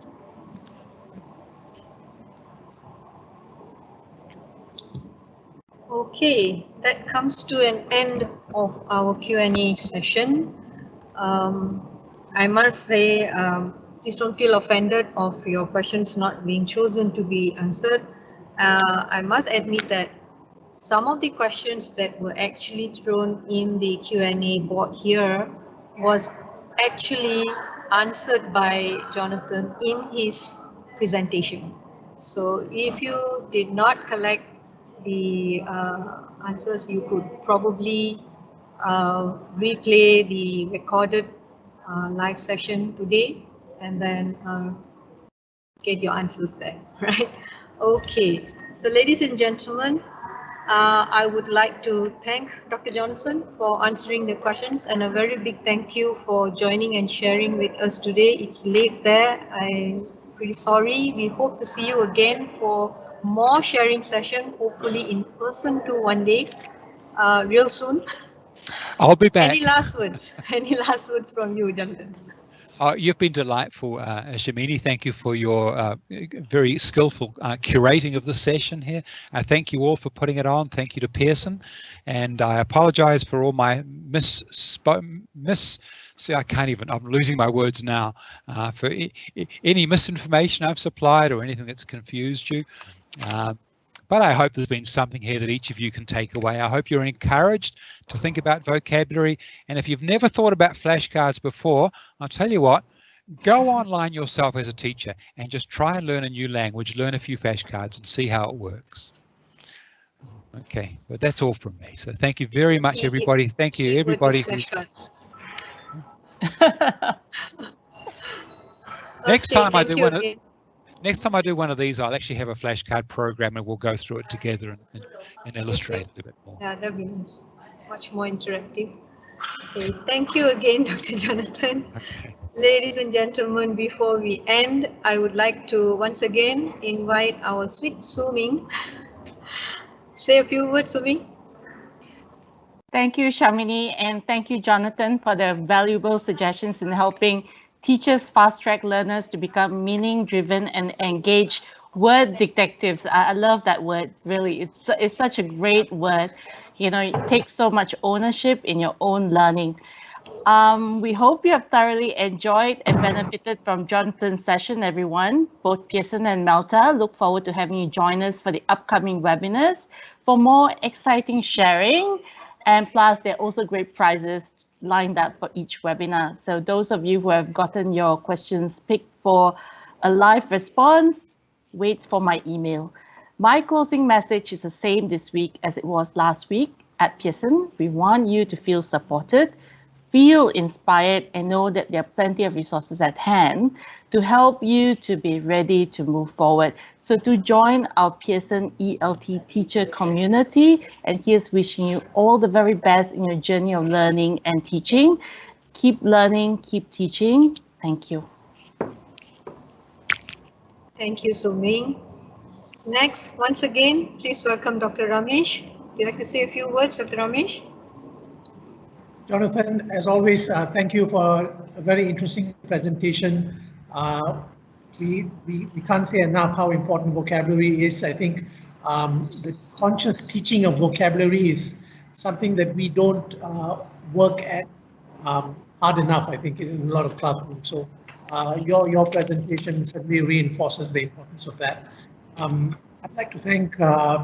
Okay, that comes to an end of our Q&A session. I must say, please don't feel offended of your questions not being chosen to be answered. I must admit that some of the questions that were actually thrown in the Q&A board here was actually answered by Johnathan in his presentation. So if you did not collect the answers, you could probably replay the recorded live session today and then get your answers there, right? Okay, so ladies and gentlemen, I would like to thank Dr. Johnathan for answering the questions, and a very big thank you for joining and sharing with us today. It's late there. I'm pretty sorry. We hope to see you again for more sharing session, hopefully in person too one day, real soon. I'll be back. Any last words? Any last words from you, Johnathan? You've been delightful, Shamini. Thank you for your very skillful curating of the session here. I thank you all for putting it on. Thank you to Pearson, and I apologize for all my see, I can't even, I'm losing my words now, for any misinformation I've supplied or anything that's confused you. But I hope there's been something here that each of you can take away. I hope you're encouraged to think about vocabulary. And if you've never thought about flashcards before, I'll tell you what, go online yourself as a teacher and just try and learn a new language, learn a few flashcards and see how it works. Okay, but that's all from me. So thank you very much, everybody. Thank you, everybody. Next time I do one of these, I'll actually have a flashcard program and we'll go through it together and illustrate it a bit more. Yeah, that'd be nice. Much more interactive. Okay, thank you again, Dr. Johnathan. Okay. Ladies and gentlemen, before we end, I would like to once again invite our sweet Su Ming. Say a few words, Su Ming. Thank you, Shamini, and thank you, Johnathan, for the valuable suggestions in helping teachers fast-track learners to become meaning-driven and engaged word detectives. I love that word, really. It's such a great word. You know, it takes so much ownership in your own learning. We hope you have thoroughly enjoyed and benefited from Johnathan's session, everyone, both Pearson and MELTA. Look forward to having you join us for the upcoming webinars for more exciting sharing. And plus, there are also great prizes lined up for each webinar. So those of you who have gotten your questions picked for a live response, wait for my email. My closing message is the same this week as it was last week. At Pearson, we want you to feel supported, feel inspired, and know that there are plenty of resources at hand to help you to be ready to move forward. So to join our Pearson ELT teacher community, and here's wishing you all the very best in your journey of learning and teaching. Keep learning, keep teaching. Thank you. Thank you, Su Ming. Next, once again, please welcome Dr. Ramesh. Would you like to say a few words, Dr. Ramesh? Johnathan, as always, thank you for a very interesting presentation. We can't say enough how important vocabulary is. I think the conscious teaching of vocabulary is something that we don't work at hard enough, I think, in a lot of classrooms. So your presentation certainly reinforces the importance of that. I'd like to thank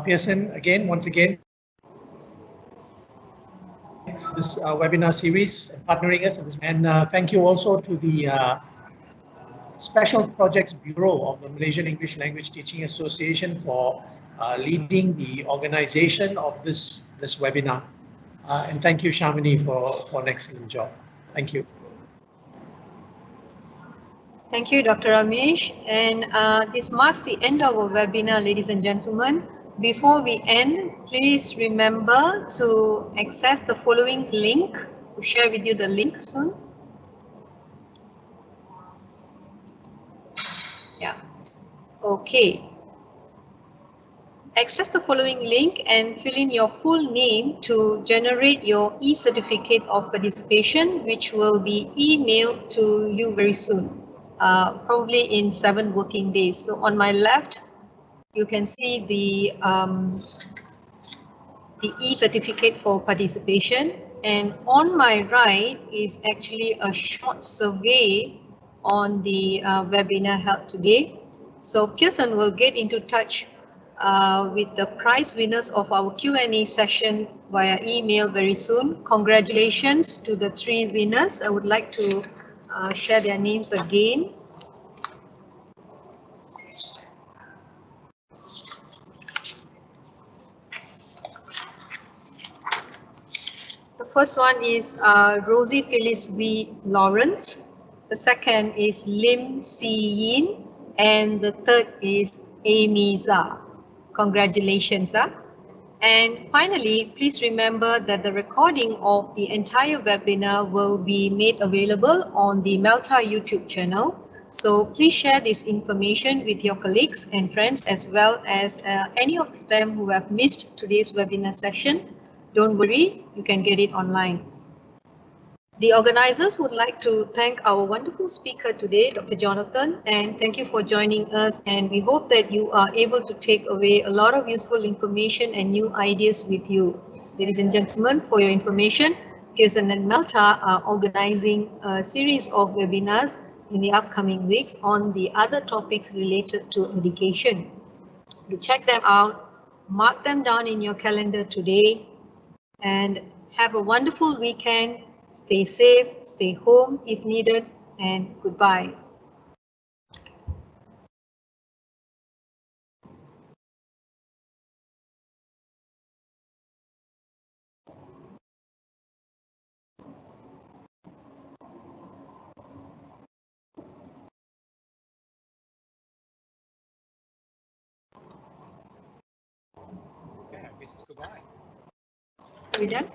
Pearson again, once again, this webinar series, partnering us, and thank you also to the Special Projects Bureau of the Malaysian English Language Teaching Association for leading the organization of this webinar. And thank you, Shamini, for an excellent job. Thank you. Thank you, Dr. Ramesh. And this marks the end of our webinar, ladies and gentlemen. Before we end, please remember to access the following link. We'll share with you the link soon. Yeah. Okay. Access the following link and fill in your full name to generate your e-certificate of participation, which will be emailed to you very soon, probably in 7 working days. So on my left, you can see the e-certificate for participation, and on my right is actually a short survey on the webinar held today. So Pearson will get into touch with the prize winners of our Q&A session via email very soon. Congratulations to the 3 winners. I would like to share their names again. The first one is Rosie Phyllis V. Lawrence. The second is Lim Si Yin. And the third is Amy Zha. Congratulations. And finally, please remember that the recording of the entire webinar will be made available on the MELTA YouTube channel. So please share this information with your colleagues and friends, as well as any of them who have missed today's webinar session. Don't worry, you can get it online. The organizers would like to thank our wonderful speaker today, Dr. Johnathan, and thank you for joining us. And we hope that you are able to take away a lot of useful information and new ideas with you. Ladies and gentlemen, for your information, Pearson and MELTA are organizing a series of webinars in the upcoming weeks on the other topics related to education. To check them out, mark them down in your calendar today, and have a wonderful weekend. Stay safe, stay home if needed, and goodbye. Yeah, I guess it's goodbye. Are we done?